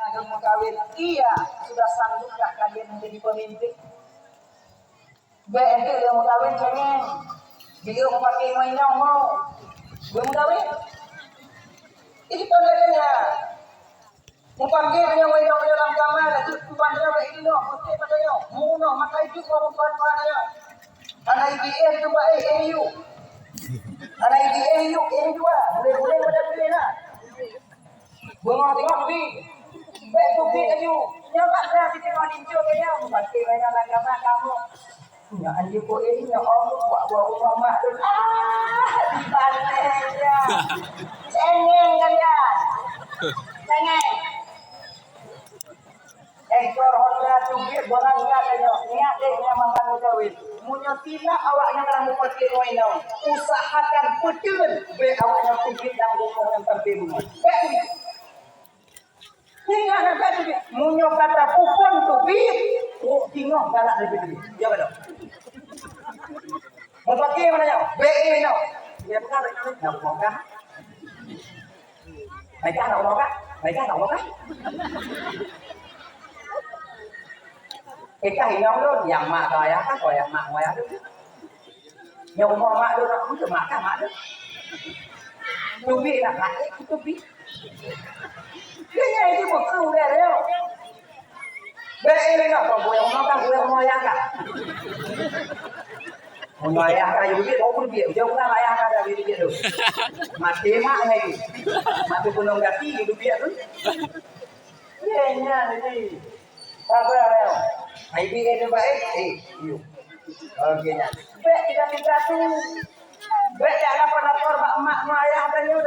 agama kawin, iya sudah sanggupkah kalian menjadi pemimpin? BNT yang mau kawin cengeng, dia mau pakai mainan mau, belum kawin. Ini tandanya, mau pakai yang mainan dalam kamar, itu pandai ini no, pakai padanya, mau no, maka itu kau padanya. Anak IBM tu baik AU, anak IBM AU juga, boleh pada boleh lah. Bunga tengok ni, baik tu big AU, nyawa dah kita nak dincur dia, pakai mainan agama kamu. Ya anjing kau ini ya Allah buat rumah mak tu di pantai cengeng kalian cengeng ekor Honda cubit borang katanya niat dia makan kawin munyo tidak awaknya dalam pakai mainan usahakan betul be awaknya cubit dan bukan tempat rumah hingga nanti munyo kata kupon tu bit tengok galak lebih ya betul. Mau pakai mana ya? BE no. Dia bukan nak mau kah? Mereka nak mau kah? Mereka nak mau kah? Kita hilang tu yang mak saya kan, kau yang mak saya tu. Yang umur mak tu nak tu mak kan mak tu. Tubi nak mak tu tubi. Dia ini bukan udah dia. BE no, kau boleh mau kan boleh mau yang kan? Mau ayah kayu dia, kau pun dia, jauh lah ayah kada dia tu. Mati mak lagi, mati gunung kaki hidup dia tu. Iya ni, apa ya? IB itu baik, you. Oke nya. Baik kita tu, baik jangan lapor mak ayah tanya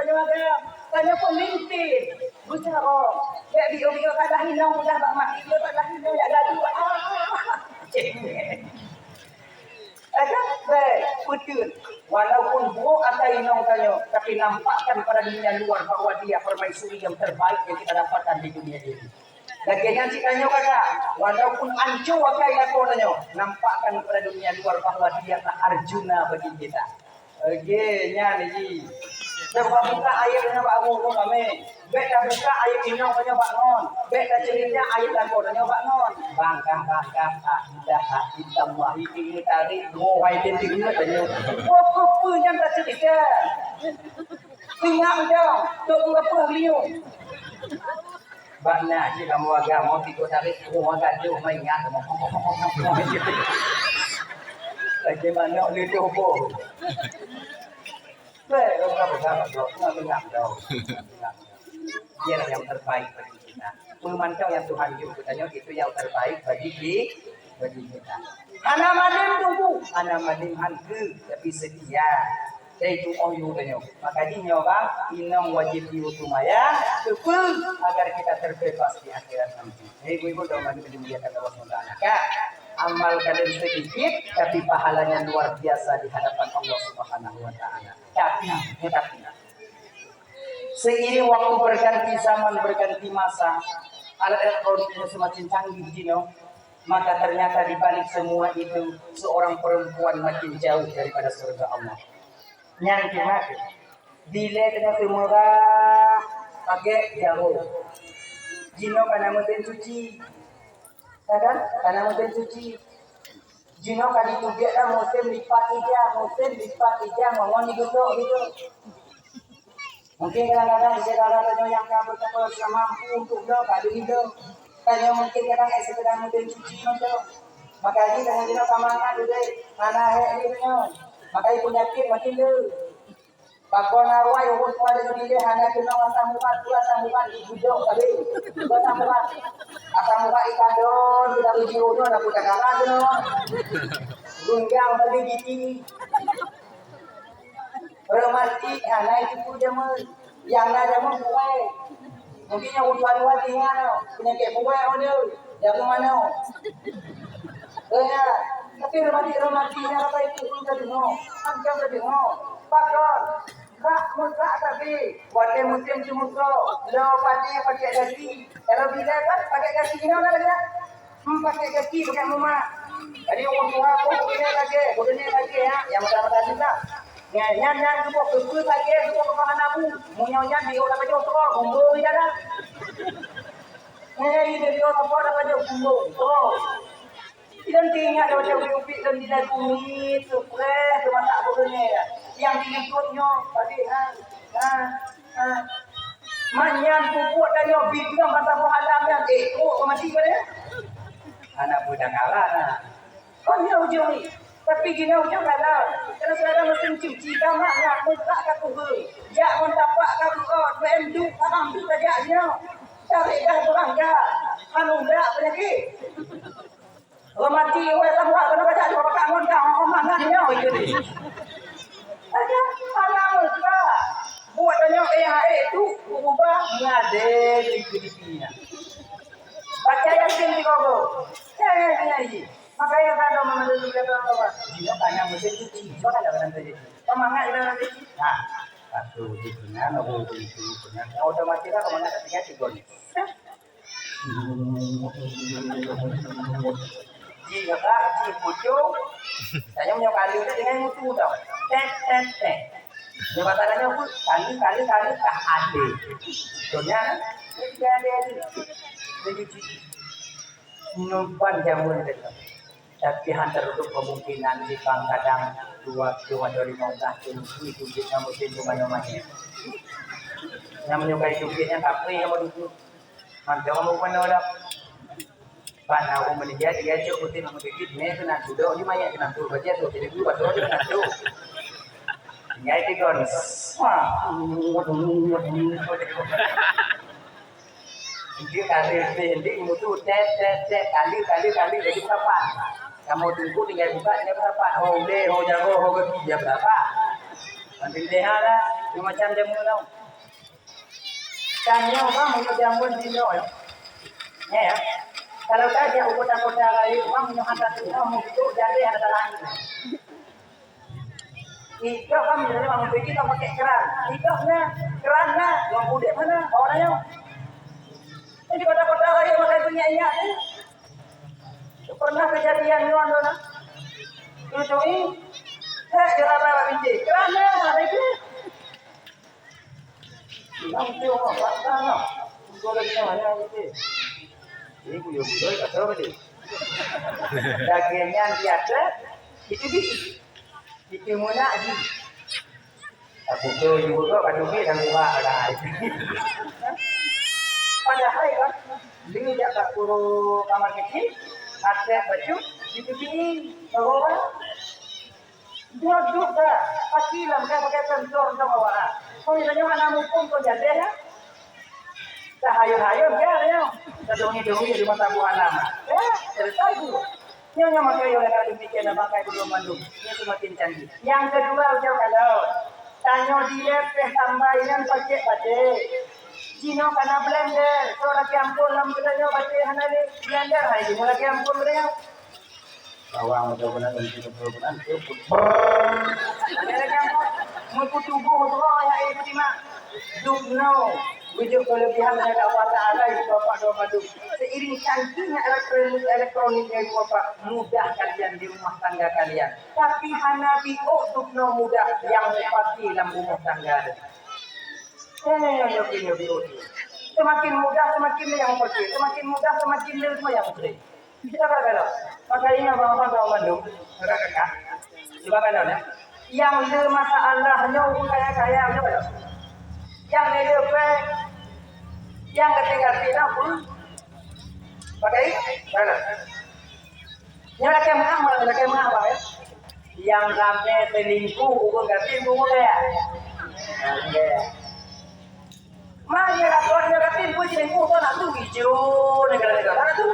tanya pemimpin. Bukan oh, baik bio kada hinang bukan mak bio kada hinang ya gaduh. Ada betul. Walaupun buruk ada inong tanya, tapi nampakkan pada dunia luar bahwa dia permaisuri yang terbaik yang kita dapatkan di dunia ini. Lagian si tanya kata, walaupun ancu wakai aku tanya, nampakkan pada dunia luar bahwa dia Arjuna bagi kita. Oke, nya ni. Sebab buka ayat dengan Pak Abu kami. Beta buka ayat ini punya Pak Non. Beta cerita ayat lagu punya Pak Non. Bangkah dah hitam wahi ini tadi go wahi tinggi tadi. Oh punya tak cerita. Tinggal dong. Tu apa liu. Bana je kamu agama tiga tarik ko agak tu main ingat mau. Lagi mana ni tu po. Dia yang terbaik bagi kita. Memantau yang Tuhan jemputnya itu yang terbaik bagi kita. Anak madim tunggu, anak madim hantu tapi setia. Itu oyu tanya. Maka ini nyoba inang wajib diutumaya supaya agar kita terbebas di akhirat nanti. Ibu-ibu doa mandi dimuliakan Allah SWT. Amal kalian sedikit tapi pahalanya luar biasa di hadapan Allah Subhanahu wa taala. Tapi seiring waktu berganti zaman berganti masa, alat elektroniknya semakin canggih Gino, maka ternyata di balik semua itu seorang perempuan makin jauh daripada surga Allah. Nyangki mati. Dile dengan semua pakai jauh. Gino karena mesin cuci. Kan? Karena mesin cuci. Jino kali tu dia dah musim lipat ija, mohon duduk gitu. Mungkin kadang-kadang saudara tanya yang kabel mampu untuk dah kali itu. Tanya mungkin kadang sedang mesin cuci itu. Maka ini dengan Jino kamangan dulu, mana ini punya. Maka ibu penyakit makin dulu. Pakon arwah urus pada diri hanya kena sambungan duduk tadi. Sambungan. Asam muka ikadon sudah video tu dah putar kalah tu. Gunjang tadi gigi. Remati hana itu punya yang ada buai. Mungkin yang dua tinggal penyakit buai ada. Yang mana? Tapi rematinya apa itu pun tadi no. Angkat tadi no. Pakon. Muka tapi waktu musim cumuko, lo pakai kaki. Kalau bila kan pakai kaki ini orang ada, pakai kaki pakai mama. Jadi orang tua aku begini lagi ya, yang macam juga. Nyan tu pun pakai tu pun pakai nabu. Munyonya di orang macam tu, bumbu dia dah. Ngayon dia apa dapat dia bumbung. Oh. Ilan tinggal dapat dia upik dan dia kumit, supres, masak begini. Yang diikutnya tadi manyan pupuk dan yo bidang bantah halamnya mati pada. Anak budak kalah nah. Kau ni ujung ni. Tapi gini ujung kalah. Kalau saudara mesti cuci kamar nak muka kat kubur. Jak mon tapak kat kubur, bendu orang tu sajaknya. Cari dah orang dah. Anu dak penyakit. Orang mati orang tak buat kalau kata apa kat mon kau orang mangannya itu ni. Ada halang juga. Buat tanya tu ubah ngade di Filipina. Baca Yasin di kau. Ini. Makanya kan orang menurut kita apa? Dia tanya mesin cuci. Coba ada orang tadi. Semangat kita nanti. Nah, satu di sana, nombor itu punya. Yang otomatis kan kemana tiga sigol. Jika kah, jika pucuk, saya punya kali itu dengan mutu tau. Tet. Jabatannya pun kali tak ada. Soalnya tidak ada cuci. Numpan jamuan itu. Tapi hantar untuk kemungkinan di kadang 2 itu kita mesti lumayan. Yang menyukai dukitnya tapi yang mau mantap kamu pun ada. Pan aku melihat dia cukup tim mengikut ini kena sudah ini banyak kena tu baca tu jadi dua tu kena tu. Ini itu kan. Wah. Dia kali mutu tet kali jadi berapa? Kamu tunggu tinggal buka dia berapa? Oh deh, oh jago, oh gede dia berapa? Nanti deh ada macam jamu tau. Tanya apa mau jamu di mana? Ya. Kalau saja kota-kota lain uang menyuhkan kamu itu jadi ada lain. Ika kami dari orang pergi kita pakai keran. Kerannya yang budek mana? Orangnya. Ini kota-kota lain pakai penyanyi. Pernah kejadian ni orang tu itu ini, jalan apa binti? Kerana ada itu. Yang tu apa sana? Kau lagi mana itu? Ini budak kata apa ni? Dagingnya biasa, itu mana aji? Aku tu juga pada ni dah lupa dah. Padahal kan, ini dia tak perlu kamar kecil. Ada baju di sini bawa duduk dah pasilam kan pakai sensor sama warna kau ni tanya mana mumpung kau jadi ya hayur dia dongi di mata buah nama selesai tu nyonya makai oleh kali bikin pakai belum mandung ini semakin canggih yang kedua jauh kalau tanya dia tambahkan pakai Cino kana blender, so lagi ampun lam bedanya baca hanale blender hai di lagi ampun bedanya. Bawang betul-betul betul-betul itu. Lagi ampun, mau tubuh tu ya itu di mak. Dugno, video kelebihan dari Allah Taala itu Bapak doa madu. Seiring canggihnya elektronik itu Bapak mudah kalian di rumah tangga kalian. Tapi hanabi dugno mudah yang pasti dalam rumah tangga. Semakin mudah semakin yang pergi, semakin mudah semakin semua yang pergi. Kita kata makanya bang tahu Bandung, kakak. Coba kan ya. Yang le masalahnya kaya yang le yang ketiga pun pakai mana? Yang laki apa ya? Yang sampai selingkuh bukan ganti bukan ya? Makanya rakyat pun jadi mudah nak tu hijau negara-negara tu.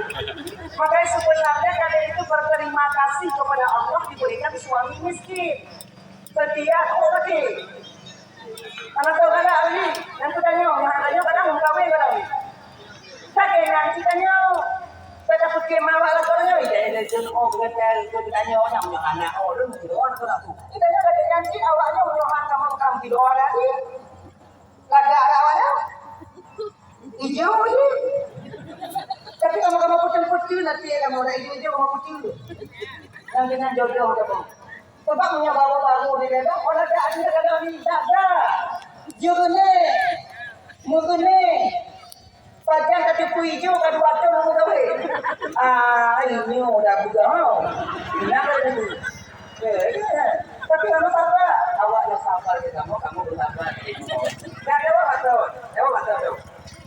Makanya sebenarnya kalian itu berterima kasih kepada Allah diberikan suami miskin. Setia tadi. Anak tahu kada ahli, yang tu tanya, yang tanya kadang mengkawin kadang. Saya yang citanya, saya dapat kemawak lah kadang. Jadi jen kita tanya orang punya anak, lu mesti orang tu nak tu. Kita tanya kada janji awaknya punya anak sama kamu tidak ada lagi. Lada awalnya hijau je. Tapi kamu putih nanti kamu dah hijau kamu putih tu. Yang dengan jodoh kamu. Sebab punya baru di dalam orang ada ni tak ada. Jurune, murune. Pajan kata puijo kadu atom mo gawe. Inyo dah buka mau. Ina kata tu. Tapi kamu sabar. Awak yang sabar ke kamu bersabar. Dah dewa kata.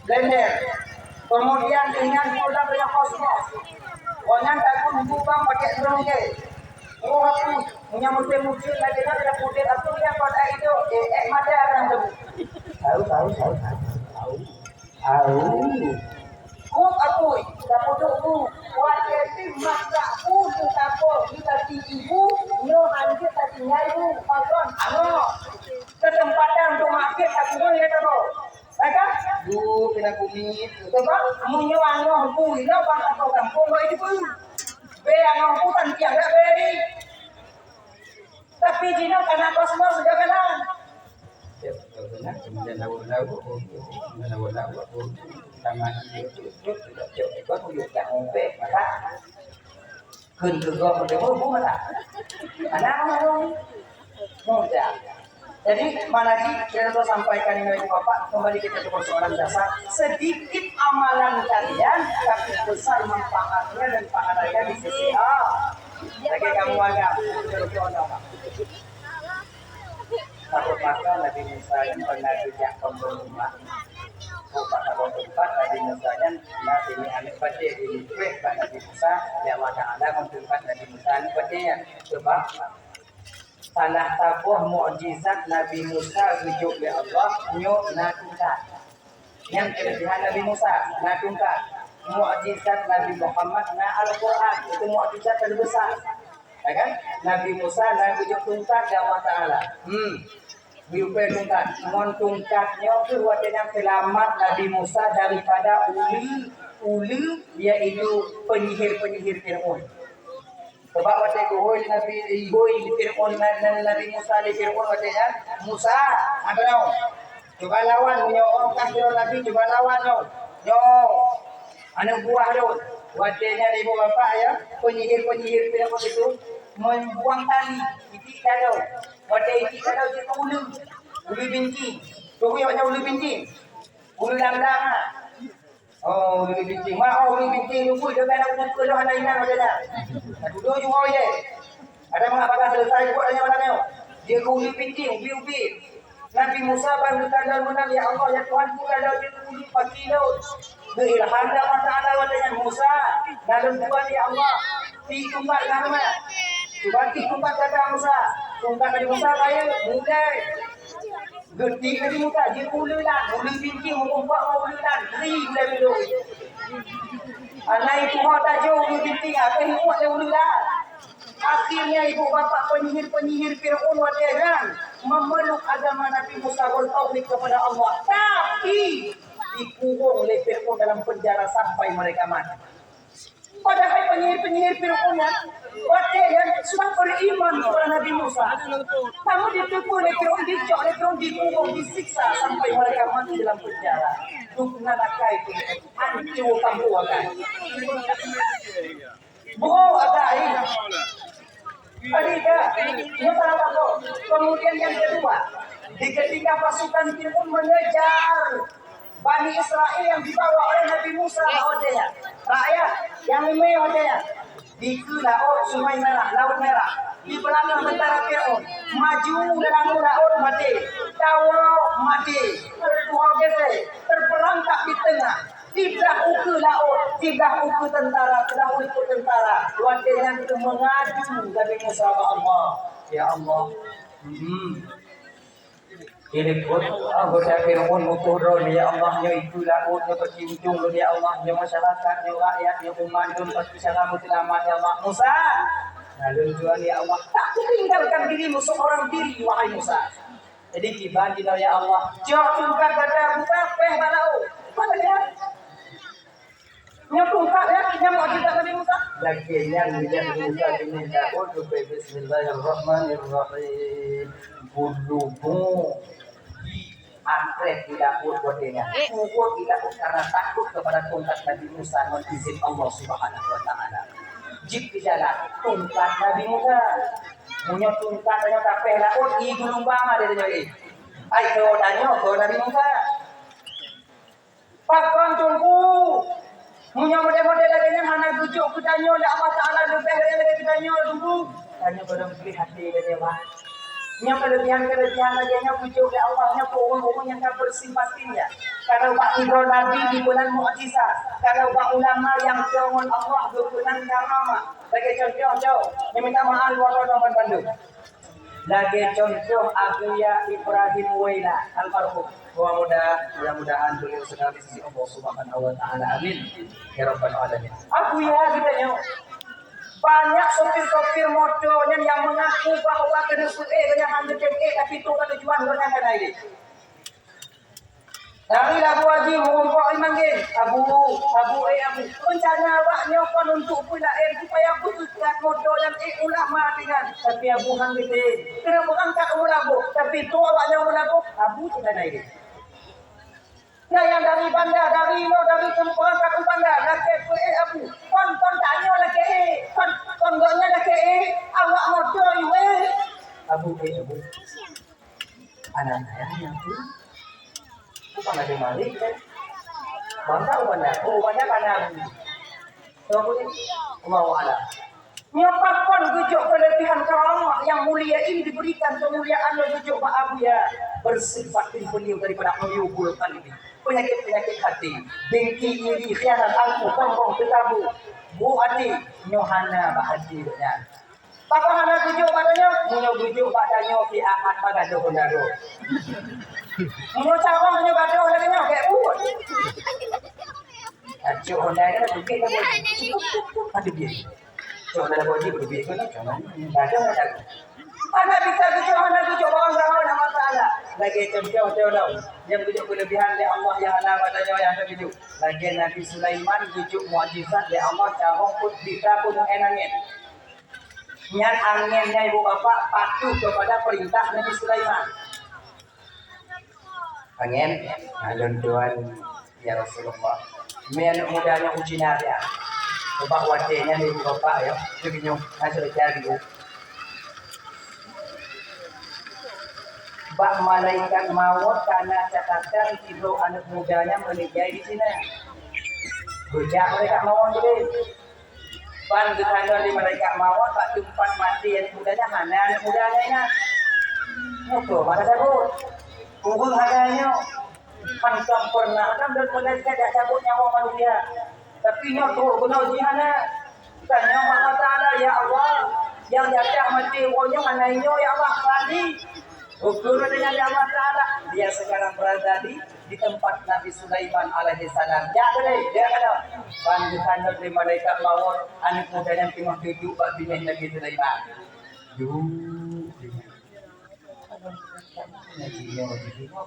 Blender. Kemudian dengan produk yang kosmos. Wanyan takut bubang pakai drone ke. Oh aku punya muncul lagi kan ada putih aku yang pada itu mata orang tu. Tahu. Kok aku dapat tu wajib masa tu tapo kita ibu nyo anje tadi ibu patron kesempatan untuk makan aku ni kata bro. Baiklah, kena kulit. Coba munyo ano bu ino bang atau kampung itu pun. Be ang putan tiang dak beri. Tapi dino karena kosmos sudah kena. Ya, benar. Kemudian lalu sama itu sudah jauh ikut tuyuk yang ngombe maka kun juga mau mana? Anak muda. Jadi mana lagi kita sampaikan ini Bapak kembali kita ke persoalan dasar sedikit amalan kalian tapi besar manfaatnya dan pahalanya di sisi Allah. Lagi kamu agak takut maka Nabi Musa yang pernah dijak pembunuhan Bapak tahun tempat Nabi Musa yang Nabi ini anak pada ini Pak Nabi Musa yang wajah ada memperlukan Nabi Musa ini padanya sebab tanah tabuh mukjizat Nabi Musa rujuk oleh Allah nyok natungkat yang kelebihan Nabi Musa natungkat mukjizat Nabi Muhammad na Al-Quran itu mukjizat terbesar ya kan Nabi Musa Nabi tungkat ya Allah Ta'ala Biupai tungkat tungkatnya itu wajahnya selamat Nabi Musa daripada uli yaitu penyihir Fir'aun. Sebab wajah kuhoi Nabi Fir'aun Nabi Musa di Fir'aun wajahnya Musa apa tau coba lawan punya orang kafir Nabi coba lawan yo anak buah tu wajahnya ibu bapa ya penyihir Fir'aun itu membuang tali itik kalau wajah itik kalau dia ulu binti tu yang macam ulu binti ulu lamlang ulu binti ulu binti lupa dia kan nak pukul dah anak inang macam dah duduk juga je ada mengapa selesai buat tanya orang dia ke ulu binti ubi Nabi Musa baru kandang menang ya Allah ya Tuhan ku kalau dia ulu pagi laut berilham dah Ta'ala wajahnya Musa dalam Tuhan ya Allah tungkat nama Coba tungkat kata Musa tungkat dari Musa kaya mulai Gede dari muka, dia ululan, ulu binti, umumpak ululan, boleh dulu. Anak itu tak jauh ulu binti, apa hikmat dia ululan. Akhirnya ibu bapa penyihir Fir'aun wajahan memeluk agama Nabi Musa bertauhid kepada Allah. Tapi dikurung oleh Fir'aun dalam penjara sampai mereka mati. Padahal penyihir Fir'aun yang sudah beriman kepada Nabi Musa. Kamu ditipu oleh Fir'aun, dikurung, disiksa sampai mereka mati dalam penjara. Dukungan akai itu hancur kampung akai. Bohong akai. Adika, kemudian yang kedua, ketika pasukan Fir'aun mengejar Bani Israel yang dibawa oleh Nabi Musa wajahnya. Rakyat yang lima wajahnya. Di laut Sungai Merah, Laut Merah. Di belakang tentara Fir'aun. Maju dalam laut mati. Tawa mati. Tertua geser. Terperangkap di tengah. Tiga uku laut. Tiga uku tentara. Wajahnya itu mengadu Nabi Musa ke Allah. Ya Allah. Ini pun anggota Fir'aun muturun ya Allahnya itu lautnya bercincung ya Allahnya masyarakatnya rakyatnya umat itu pasti kamu selamat ya Allah Musa. Lalu Tuhan ya Allah tak tinggalkan dirimu seorang diri wahai Musa. Jadi dibanding ya Allah jauh tungkat kata buka peh balau. Apa dia? Nyatungkat ya nyamuk kita Nabi Musa. Lakinya Musa ini Daud Bismillahirrahmanirrahim. Bulubu angkrek tidak wadenya. Kubur tidak karena takut kepada tongkat Nabi Musa dengan izin Allah Subhanahu wa taala. Jip di jalan tongkat Nabi Musa. Punya tongkat nya kapeh laut i gulung bama dia nyoi. Ai ke Nabi Musa. Pakon tunggu. Punya model-model lagi yang mana tujuh kita nyo dah Allah Taala lebih dari kita nyo tunggu. Tanya belum pilih hati dia Pak. Yang kelebihan lagi yang tujuh oleh Allahnya orang-orang yang tak bersimpatinya. Kalau Pak Ibrahim Nabi di bulan Mu'jizat, kalau Pak ulama yang dengan Allah di bulan Karamah. Lagi contoh, yang minta maaf orang-orang Bandung. Lagi contoh Abuya Ibrahim Waila almarhum. Mudah-mudahan beliau sedang di sisi Allah Subhanahu wa taala. Amin. Ya rabbal alamin. Abuya katanya banyak sopir-sopir motor yang mengaku bahwa kena dengan handuk tapi itu kan tujuan berangkat ini. Dari Abu Haji mengumpul manggil Abu. Rencana awaknya kan untuk pula supaya aku tujuan motor yang ulama dengan tapi Abu Hamid kena berangkat ulama tapi itu awaknya ulama Abu tidak naik. Nah yang dari bandar dari tempat kat bandar laki Abu kon tanya laki kon gonya laki awak motor iwe Abu anak saya tu bukan ada malik kan bangsa banyak anak tahu mau ada nyopakon tujuh kelebihan karamah yang mulia ini diberikan kemuliaan tujuh Pak Abu ya bersifat beliau daripada menyubul kalbi penyakit hati dengki iri khianat angkuh sombong ketabu bu hati nyohana bahagianya Papa hana tujuh padanya munyo tujuh padanya ki amat bagado kondaro munyo cawang munyo gado lagi nya kayak buat acu ondai kan dukit kan aduh dia cuma ada bodi berbeda kan cuma ada anak kita tujuh orang zaman nama Taala lagi contoh yang tujuh kelebihan dari Allah yang ada padanya yang tujuh lagi Nabi Sulaiman tujuh mukjizat dari Allah cahong pun kita pun enangin yang anginnya ibu bapak patuh kepada perintah Nabi Sulaiman angin alun tuan ya Rasulullah men mudanya uji naria bapak wadenya ibu bapak ya begini hasil cari bak malaikat maut karena catatan ibu anak mudanya menikah di sini bujak malaikat maut jadi pan ditanya di malaikat maut pak tempat mati yang mudanya mana anak mudanya ya itu mana sabut kubur hadanya pan sempurna kan dan malaikat tidak cabut nyawa manusia tapi nyoto benar jihana tanya Allah Taala ya Allah yang jatuh mati wanya mana inyo ya Allah tadi ukur dengan Allah Taala dia sekarang berada di tempat Nabi Sulaiman alaihi salam ya dia ada pandukan dari malaikat maut anak muda yang tengah duduk bak bini Nabi Sulaiman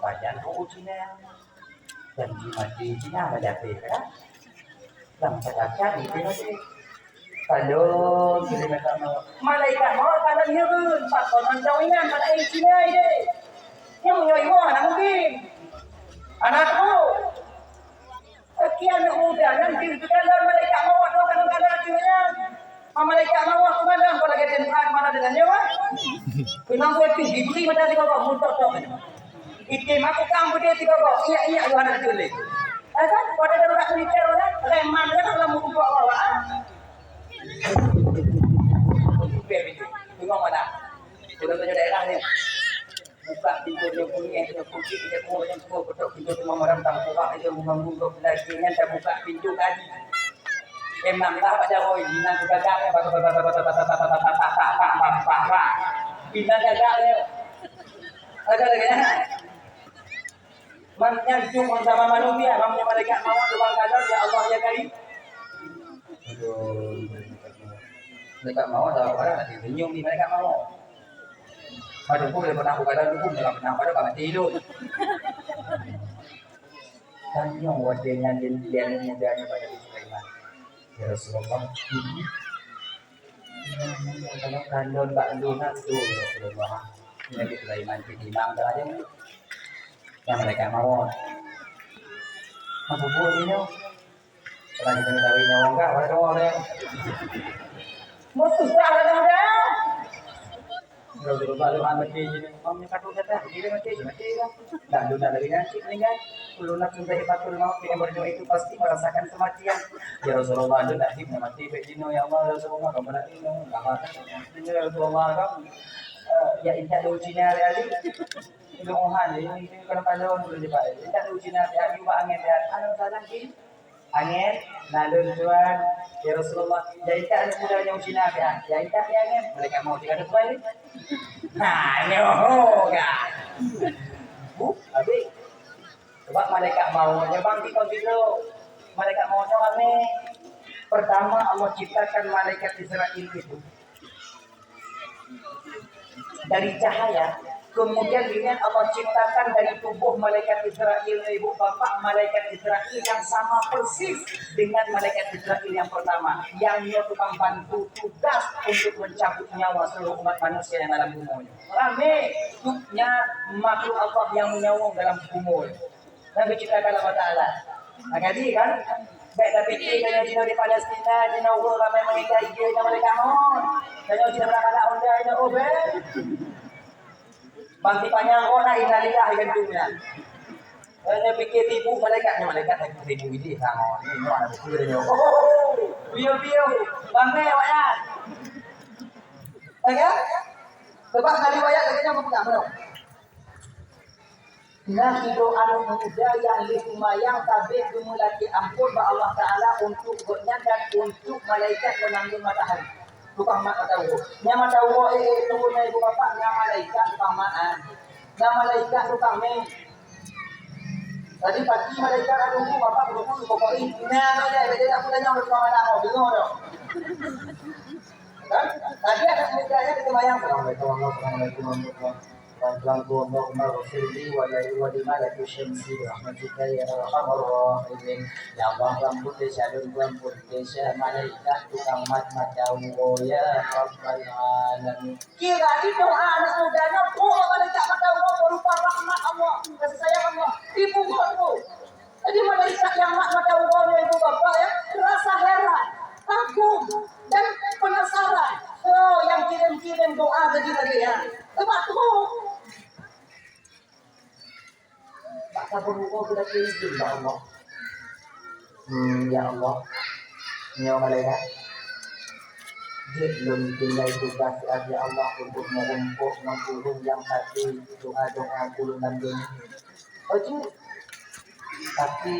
bacaan ujinya dan mati Cina ada pera dan baca itu nanti kalau malaikat mau kalau hirun pak orang jauhingan pada Cina ini yang menyoiwo anak mungkin anakku sekian muda nanti kalau malaikat mau kadang-kadang akhirnya malaikat mau kemana kalau kita dengar mana dengan nyawa kenapa itu diberi macam itu kok muncul itu masuk kamu dia tiga kok iya Yohanes dulu kan pada darurat militer orang reman kan kalau mau buat bawa bingung mana sudah punya daerah ni buka pintu dia punya dia kunci dia punya betul pintu semua orang tak buka itu buka lagi tak buka pintu lagi emang tak ada koi bintang gagaknya bintang gagaknya ada lagi menyanjung sama manusia namanya mereka mau tukang kadar ya Allah ya karim mereka mau ada orang nanti senyum di mereka mau pada pun dia pernah kadar hukum dalam pernah pada banget tidur dan yang wadenya dia mudanya pada Sulaiman ya Rasulullah kalau kandon Mbak Luna itu Rasulullah Nabi Sulaiman di imam aja yang mereka mau buat ini setelah kita tahu nyawa enggak mereka mau deh mau susah ada Kalau baru mati ini, mamnya katu kata, dia mati kan. Dan sudah dari nanti meninggal. Kulunat sudah hebatul maut yang berdoa itu pasti merasakan kematian. Ya Rasulullah itu tak hibna mati begini ya Allah Rasulullah kamu nak ini nggak mati. Ini Rasulullah kamu ya indah ujinya hari ini Tuhan ini kalau pada orang boleh dibayar. Indah ujinya hari ini angin ya. Anu salah ini angin lalu tuan ya Rasulullah jadi tak ada mudahnya ujinya ya. Jadi tak angin mereka mau dikasih tuan ini. Nah, nyoh kan. Habis. Sebab malaikat mau menyebang di konfigurasi. Malaikat mau kami. Pertama Allah ciptakan malaikat Israel itu dari cahaya. Kemudian dengan Allah ciptakan dari tubuh malaikat Israel ibu bapak malaikat Israel yang sama persis dengan malaikat Israel yang pertama, yang dia tukang bantu tugas untuk mencabut nyawa seluruh umat manusia yang dalam bumi. Rame hidupnya makhluk Allah yang menyawang dalam bumi. Dan diciptakan Allah Taala. Nah, jadi kan baik tapi kita yang di Palestina, di Nauru ramai mereka dia mereka mau. Dan yang tidak pernah ada ini obe. Bangsi panjang orang inalilah ikan dunia. Saya pikir ibu malaikat yang ibu ini sama ini ada buku dia. Oh, biu bangke wayan. Ya, sebab kali wayan katanya mau enggak. Nah itu anu muda yang lumayan tabik dumulaki ampun ba Allah Ta'ala untuk godnya dan untuk malaikat menanggung matahari. Tukang mak tahu. Nya tahu turunnya ibu bapak nya malaikat tukang maan. Nya malaikat tukang me. Tadi pagi malaikat anu bapak berumur pokok ini. Nah beda aku tanya untuk mana mau bingung dong. Kan? Tadi ada mudanya lumayan. Assalamualaikum warahmatullahi wabarakatuh. اللهم اغفر لي ولملك الشمس برحمتك يا ارحم الراحمين ya Allah rampun desa rampun desa malaikat tukang mata ya rabbal alamin kira di doa anak mudanya malaikat mata berupa rahmat Allah kasih sayang Allah ibu guru jadi malaikat yang mata ibu bapak ya rasa heran kagum dan penasaran yang kirim doa tadi ya sebab tuh maka berhubung kita izin ya Allah. Ya Allah. Ya malaikat. Dia belum tinggal tugas ya Allah untuk merumpuk menggulung yang tadi doa-doa gulungan ini. Oke. Tapi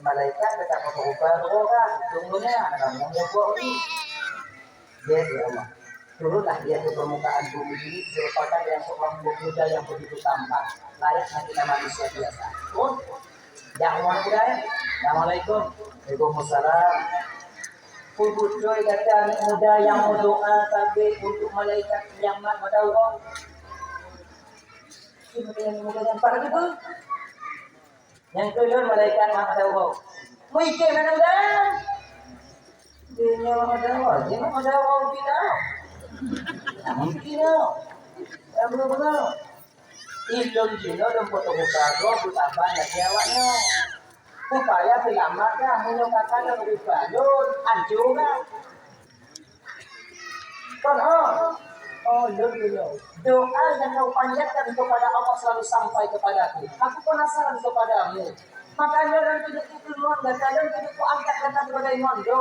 malaikat tetap berubah orang. Tunggunya namanya buat ini. Ya Allah. Turunlah dia ke permukaan bumi ini merupakan yang seorang pemuda yang begitu tampan, layaknya kita manusia biasa. Pun, dakwah budaya. Assalamualaikum, waalaikumsalam. Pugucoy kata anak muda yang mau doa tapi untuk malaikat yang mak tahu kok. Ini muda yang para itu. Yang kedua malaikat mak tahu kok. Mau ikut mana muda? Dia mak tahu, dia mak tahu kita. Mungkin benar-benar ilmu Cina dan foto bukado bertambah lagi awaknya upaya selamatnya menyokatkan dan berbalon anjurnya kan doa yang kau panjatkan kepada Allah selalu sampai kepadaku aku penasaran kepadamu makanya dan tidak itu luar dan kadang tidak ku angkat kata sebagai mondo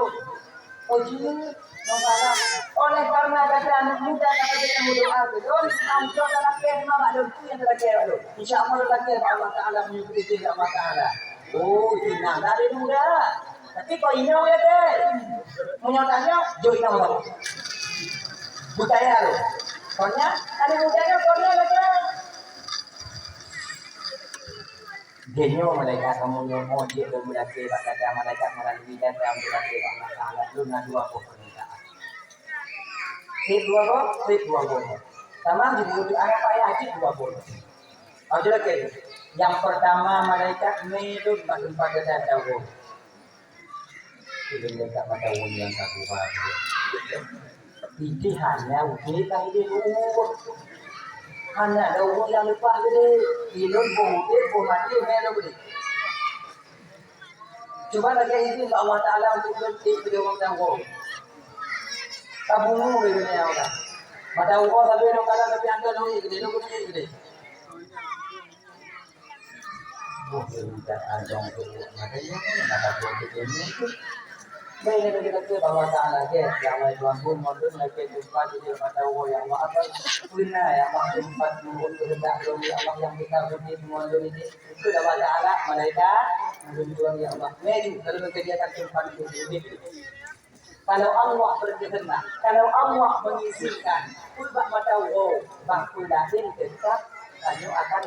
masalah oleh karena kata anak muda kata kita berdoa betul ambil dalam kema maklum yang terakhir itu insyaallah terakhir Allah Taala menyukai Allah Taala tenang dari muda tapi kau ini ya deh menyatakannya jauh ini apa budaya lo soalnya ada mudanya soalnya kata genyo malaikat kamu yang mau dia bermulai kata malaikat melalui dan bermulai Allah Taala lu dua permintaan dua boleh. Sama jadi untuk anak ayah haji 2 boleh. Lagi. Yang pertama malaikat melun makin pada daun. Jadi mereka pada yang satu hari. Ini hanya uji kali dulu. Hanya daun yang lepas gede. Ilun bohong mati melun gede. Coba lagi ini Allah Taala untuk berarti beliau daun. Tabungu dunia orang. Mata uko sabi nung kala tapi anda nung gede nung gede. Bukan ada yang makanya mata politik ini. Baik kita kita bahwa Taala ke yang lain tuanku modun lagi jumpa di mata uko yang apa punya yang jumpa mohon kehendak dari Allah yang kita beri semua ini itu dapat Taala malaikat menunjukkan ya Allah. Mari kalau kegiatan jumpa di sini. Kalau Allah berkehendak, kalau Allah mengizinkan, kulbak matau, bangkul dahin tetap kamu akan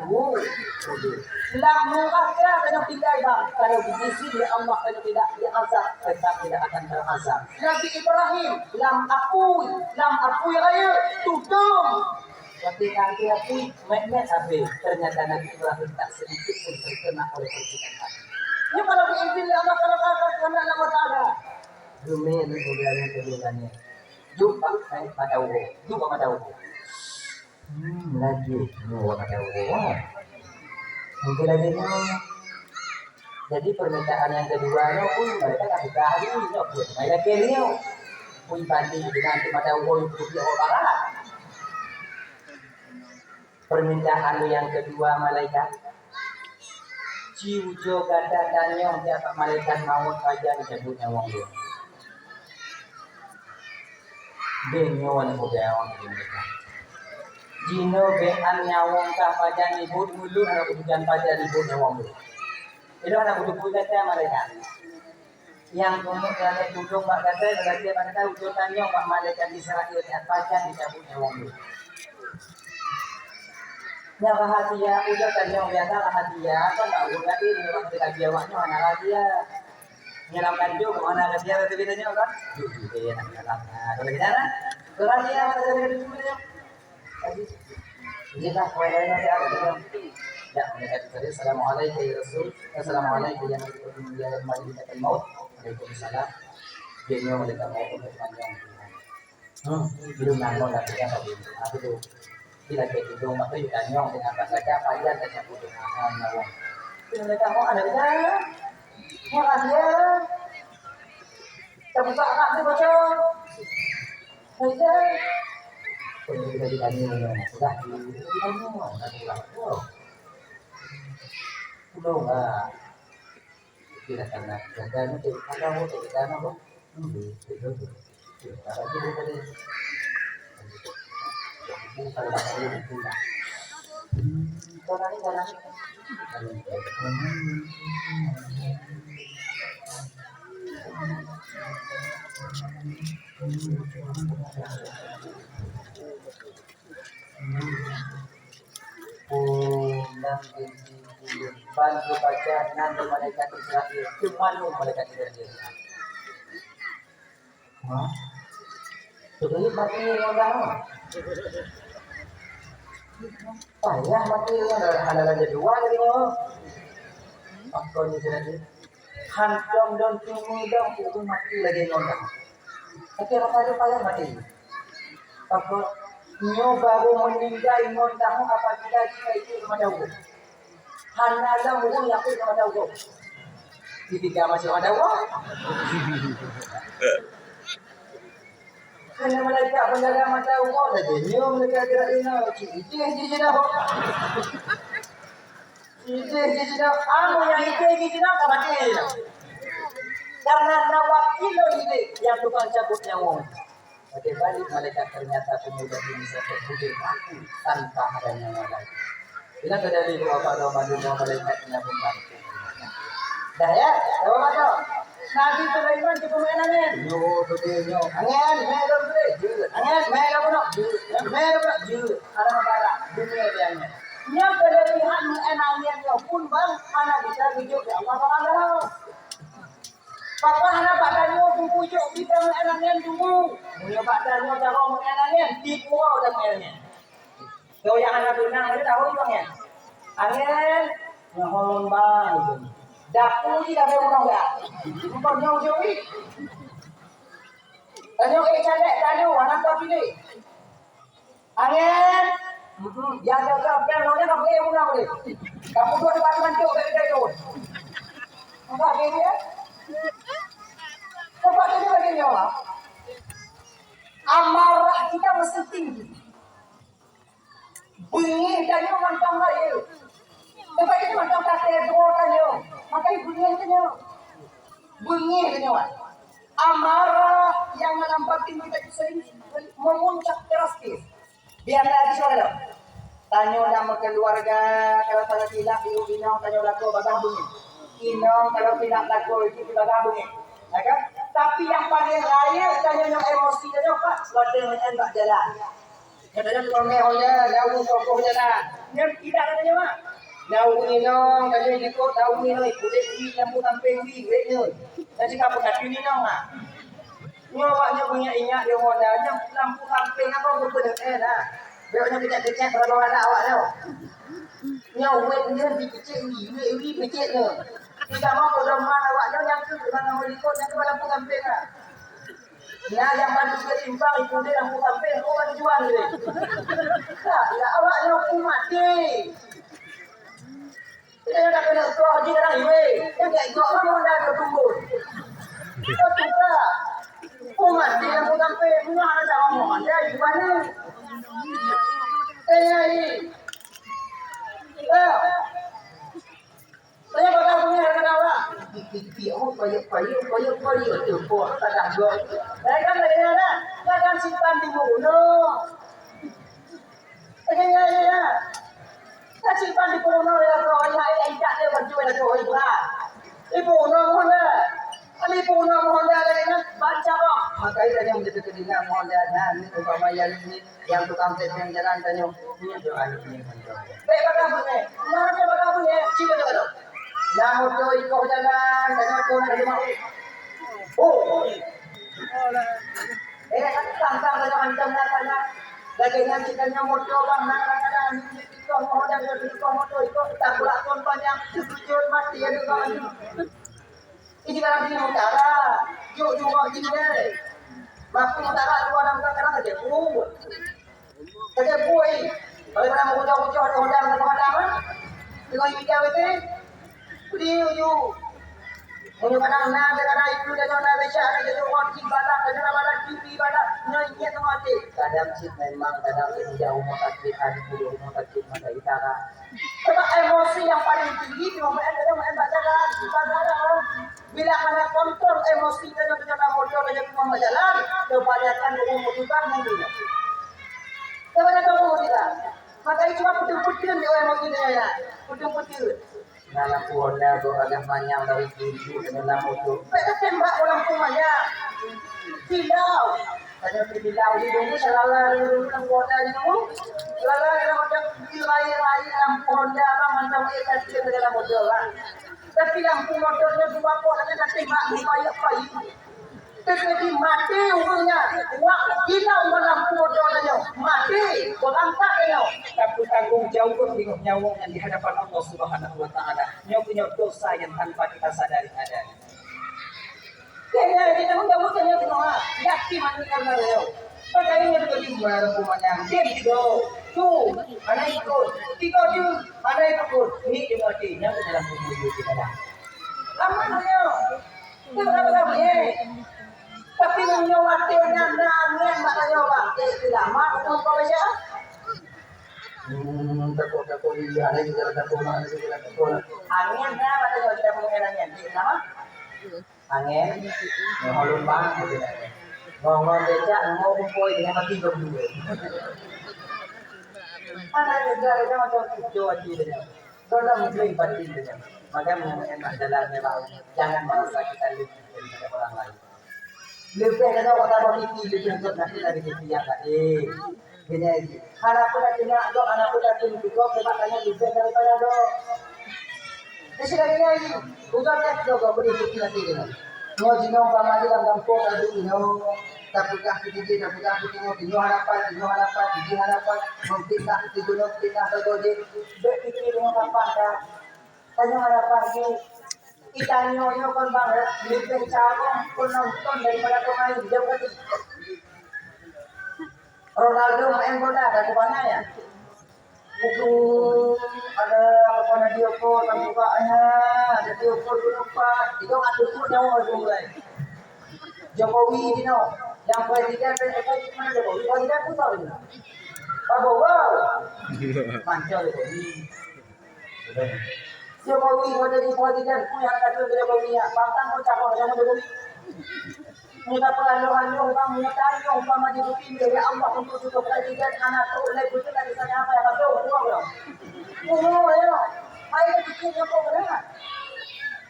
Hilang murahnya kamu tinggal bang. Kalau diisi dia Allah kamu tidak diazab, tetap tidak akan terazab. Nabi Ibrahim, lam akui raya, tutung. Ketika dia akui, mek ternyata Nabi Ibrahim tak sedikit pun terkena oleh percikan. Ini kalau diinjil Allah kalau karena Allah Taala. Dumen kemudiannya kemudiannya jumpa pada uwo lagi pada uwo mungkin lagi jadi permintaan yang kedua pun mereka kasih tahu mereka kirinya pun tadi dengan pada uwo itu di barat permintaan yang kedua malaikat ciujo gada danyong tiap malaikat maut aja disebutnya wong dia benyawan budayaan Indonesia. Jino bean nyawong kah pajan ibut mulu anak bukan pajan ibut nyawong dulu. Itu anak bukan saya mereka. Yang kemudian duduk mak kata berarti mereka ujutannya mak malaikat Israel dan pajan dicabut nyawong dulu. Yang rahasia ujutannya biasa rahasia kan tak boleh lagi memang kita biawaknya anak rahasia. Menyelamkan juga mana ada biara tu bedanya kan? Iya, kalau kita kan, kalau dia ada bedanya tu. Jadi tak boleh nanti ada tu. Ya, mereka tadi Assalamualaikum ya Rasul, Assalamualaikum ya Nabi ya Malik al maut, Waalaikumsalam. Dia ni mereka mau untuk panjang. Belum nanggung dah dia tadi. Aku tu tidak begitu dong, maka juga nyong dengan bahasa apa dia tak sebut dengan nyawang. Mereka mau ada bedanya. Makasih ya. Terbuka anak tu bocor. Saja. Kalau kita ditanya sudah ditanya. Belum lah. Tidak kena. Dan itu ada mau kita nak. Itu. Ada juga tadi. Bukan lagi itu. Jangan. Bantu baca nanti malaikat Israel cuma lu malaikat Israel. Sudah mati orang. Payah mati ada aja dua lagi mau. Apa ni jadi? Hantam dan tumudang itu mati lagi orang. Tapi apa payah mati? Apa nyo baru meninggal tahu apa tidak itu kepada Allah. Hanalah mungkin aku kepada Allah. Ketika masih ada Allah. Karena mereka penjaga mata Allah saja. Nyo mereka gerak ini. Ini dah. Ini dah. Anu yang ini dah mati. Karena nawakil ini yang tukang cabut nyawa. Bagaimana malaikat ternyata pemuda ini bisa terbujuk aku tanpa adanya malaikat. Bila dari dua pada manusia malaikatnya pun bantu. Dah ya, tahu macam. Nabi Sulaiman cukup menangin. Yo, betul. Angin, merah betul. Angin, merah betul. Merah betul. Ada masalah. Dunia dianya. Yang berlebihan menangin pun bang, anak bisa hidup ya Allah Taala. Papa anak badannya pujuk kita menangin dulu. Punya badannya cara menangin di pulau dan menangin. Kau yang anak benang itu tahu bang ya? Angin, nyahon bang. Dapur ni dah berapa dah? Bukan jauh-jauh ni. Tanya cakap tanya anak kau pilih. Angin, jaga kapal lo nya kapal yang mana boleh? Kamu tu ada batu mancung dari itu. Apa ini ya? Apa ini bagi nyawa? Amarah kita mesti tinggi. Bunyi dan yang mantap lain. Lepas itu mantap kata dua kanyo. Makai bunyi kanyo. Bunyi kanyo. Amarah yang menampakin kita sering memuncak drastis. Biar lagi soalnya. Tanyo nama keluarga kalau tanya tidak inong tanyo lako bagah bunyi. Inong kalau tidak lako itu bagah bunyi. Ya kan? Tapi yang paling raya tanyo yang emosi tanyo Pak, wadah enggak jalan. Katanya tukang mehonya, daun tokoh jalan. Yang tidak katanya Pak. Daun inong tanyo ikut daun inong ikut di lampu tamping di wenya. Dan jika pun kaki inong ah. Nyawanya punya ingat dia modalnya lampu tamping apa betul dah. Beoknya kecil-kecil kalau ada awak tau. Nyawet dia dikecil wi kecil tu. Jika mau pedoman awaknya yang tu dengan ikut yang tu lampu tamping ah. Nah yang bantu dia timbang itu dia lampu tamping orang jual dia. Tak awaknya aku mati. Dia dah kena kau haji orang iwe. Yang kayak kau orang dah bertumbuh. Kau juga. Aku mati lampu tamping. Ini ada sama mohon dia di mana? Saya bakal punya kenapa? Pipiau payu tu pun tak ada gol. Saya kan ada, saya kan simpan di gunung. Ya. Saya simpan di gunung ya kalau ya tidak dia berjual tu ibarat. Di gunung mana? Di gunung Honda dengan baca bang. Makanya yang menjadi kedengar Honda dan umpama yang tukang tepeng jalan tanya ini tu ada punya. Baik bakal punya. Mana bakal punya? Cuba tu. Yang motor ikut jalan, dan motor nak mau. Oh. Tang-tang dah hantam nak sana. Lagi yang cikanya motor bang nak ikut Honda ikut motor ikut tak pula kon banyak tujuan mati ada kan. Ini kalau dia utara, yuk mau gini deh. Waktu utara tu orang sekarang kerja bu, kalau kita mau jauh-jauh ada hodang macam-macam, dengan hijau itu, you, mau kadang nak kadang itu dah nak baca, ada jadi orang cibalah, ada balas TV balas, nyanyi tu mati. Kadang sih memang kadang jauh mengkaki hari dulu mengkaki mata utara. Sebab emosi yang paling tinggi di momen adalah baca jalan. Bila anda kontrol emosi dan jalan motor dan jalan jalan, kebanyakan memutuskan mungkin. Kebanyakan memutuskan. Maka itu cuma putus-putus dia emosi dia. Putus-putus. Dalam Honda tu agak banyak dari tujuh dalam motor. Mereka tembak orang rumahnya. Silau. Tanya silau di dulu selalu dalam Honda di dulu. Selalu dalam macam rai lampu Honda apa macam itu dalam motor lah. Tapi lampu motornya dua polanya dah tembak di payah. Jadi mati umurnya. Wah, gila umur lampu motornya. Mati, orang tak kena. Tapi tanggung jawab dengan nyawa yang di hadapan Allah Subhanahu Wa Taala. Nyawa punya dosa yang tanpa kita sadari ada. Kaya kita mudah-mudahan yang semua yakin mati karena dia. Padahal ini betul juga rumahnya. Dia itu, tuh, anak ikut, tiga tu, anak ikut. Ini dia mati, yang dalam tubuh kita dah. Lama dia, dia berapa ni? Tapi menyewatinya nangis makanya bang, tidak mak untuk kau baca. Takut ini ada juga takut mana juga takut. Angin dah pada kalau kita punya angin, nama? Angin, ngolong bang, ngomong beca, ngomong kumpul dengan mati berdua. Anak negara macam itu aja dia. Sudah mungkin pasti dia. Maka mengenai jalannya bang, jangan merasa kita lebih daripada orang lain. Lebih dari kata beriti lebih untuk nanti dari dia tadi. Gini, anak pun dah kena dok, anak pun dah kena dok, sebabnya lebih daripada dok. Jadi lagi, udah tak dok beri bukti nanti kan. Mau jinong pamali dalam kampung ada jinong, tapi kah kita jinong harapan, mungkin kah kita jinong kita berdoa, berpikir dengan kapan dah, tanya harapan ni. Kita nyonya kon banget, lebih cabang kon nonton daripada pemain jauh kali. Ronaldo main bola dari mana ya? Itu ada apa dia pun tambahnya, ada dia pun lupa. Itu ada tu nyawa mulai. Jokowi ni no. Yang presiden mana Jokowi? Presiden pun tahu dia. Prabowo, mancal Jokowi. Jokowi mau jadi presiden, punya kata Jokowi ya. Bangkang pun cakap sama Jokowi. Muda pelan-pelan bang, muda tayo bang maju dipilih ya Allah untuk tutup presiden anak tu oleh betul dari sana apa ya betul uang dong. Uang ya, ayo bikinnya kok benar.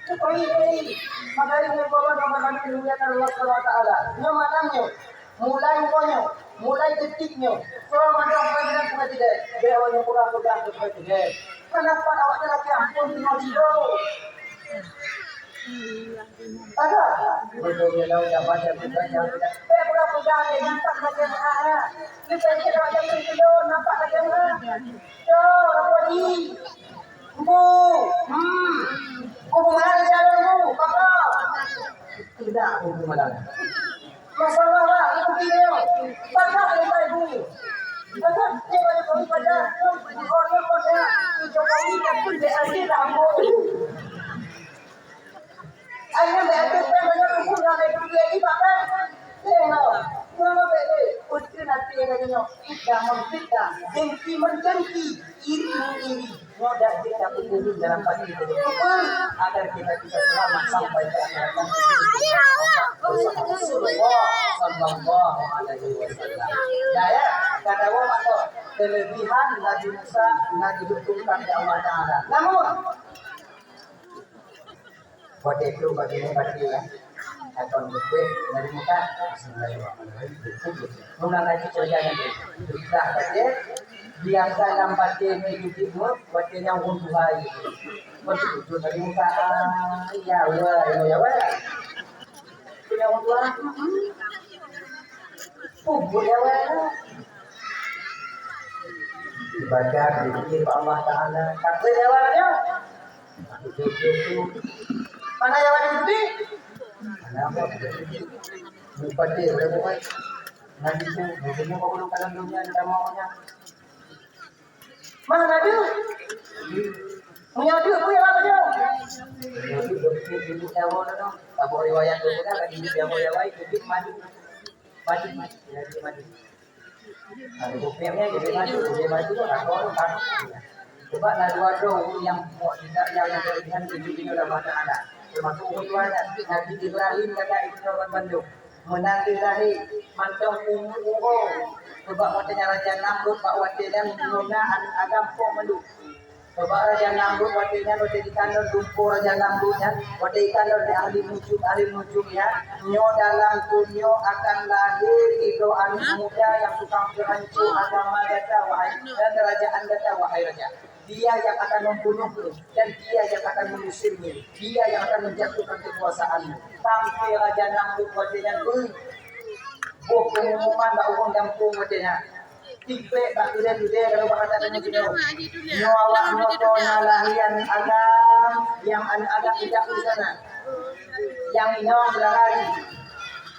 Jokowi ini, makanya ini bawa nama kami dunia Allah Subhanahu Wa Taala. Nyo matangnya, mulai konyo, mulai detiknya. Kalau macam presiden, beliau pulang presiden. Kenapa awak lagi ampun di Madinah? Ada. Betul dia udah baca bukannya. Pura-pura dia nampak macam mana? Kita kira macam itu nampak macam mana? So, apa ni? Bu, bu mana jalan bu? Kakak. Tidak, bu mana? Masalah lah, itu dia. Kakak ada ibu. Kakak dia ada kau pada. Orang pada. Jokowi kan pun dia ada rambut. Ayo betul banyak umur yang lebih lagi bahkan kalau betul nanti katanya jangan kita dengki mendengki iri mengiri modal kita berdiri dalam pagi itu agar kita bisa selamat sampai ke akhirat nanti Rasulullah Sallallahu Alaihi Wasallam. Ya kata orang atau kelebihan Nabi Musa Nabi dibutuhkan oleh Allah Taala. Namun buat itu bagian ya atau lebih dari muka mula lagi kerjanya sudah saja biasa lambat dia hidupmu buat dia yang untuk hari betul dari muka ya punya untuk boleh dibaca dipikir Allah Taala kata jawabnya mana yang ada di Kenapa? Lupa dia, udah bukan. Nanti tuh, mungkinnya kau belum kalah dunia, tidak maunya. Mana dia? Punya dia, punya apa dia? Jadi berpikir ibu jawab dong. Tak boleh riwayat dulu kan, lagi ibu jawab riwayat, jadi maju. Jadi maju. Ada buktinya, jadi maju, tak boleh kan. Coba lah dua dong yang mau tidak yang berlebihan itu dalam mata anak. Termasuk Umayyan, Nabi Ibrahim kata itu orang Bandung menanti lahir mantong umur sebab watanya Raja Namrud pak watanya menggunakan agam pok melu sebab Raja Namrud watanya wate dikandor dumpo Raja Namrudnya wate dikandor di ahli nujumnya nyo dalam kunyo akan lahir itu anak muda yang tukang berhancur agama data wahai dan kerajaan data wahai raja. Dia yang akan membunuhmu dan dia yang akan mengusirmu. Dia yang akan menjatuhkan kekuasaanmu. Sampai Raja Namrud wajahnya buh pengumuman tak urung dampung wajahnya. Tipe tak tidak kalau bahasa tanya gitu. Nyawa motonya lahian agam yang anak tidak di sana. Yang nyawang berlari.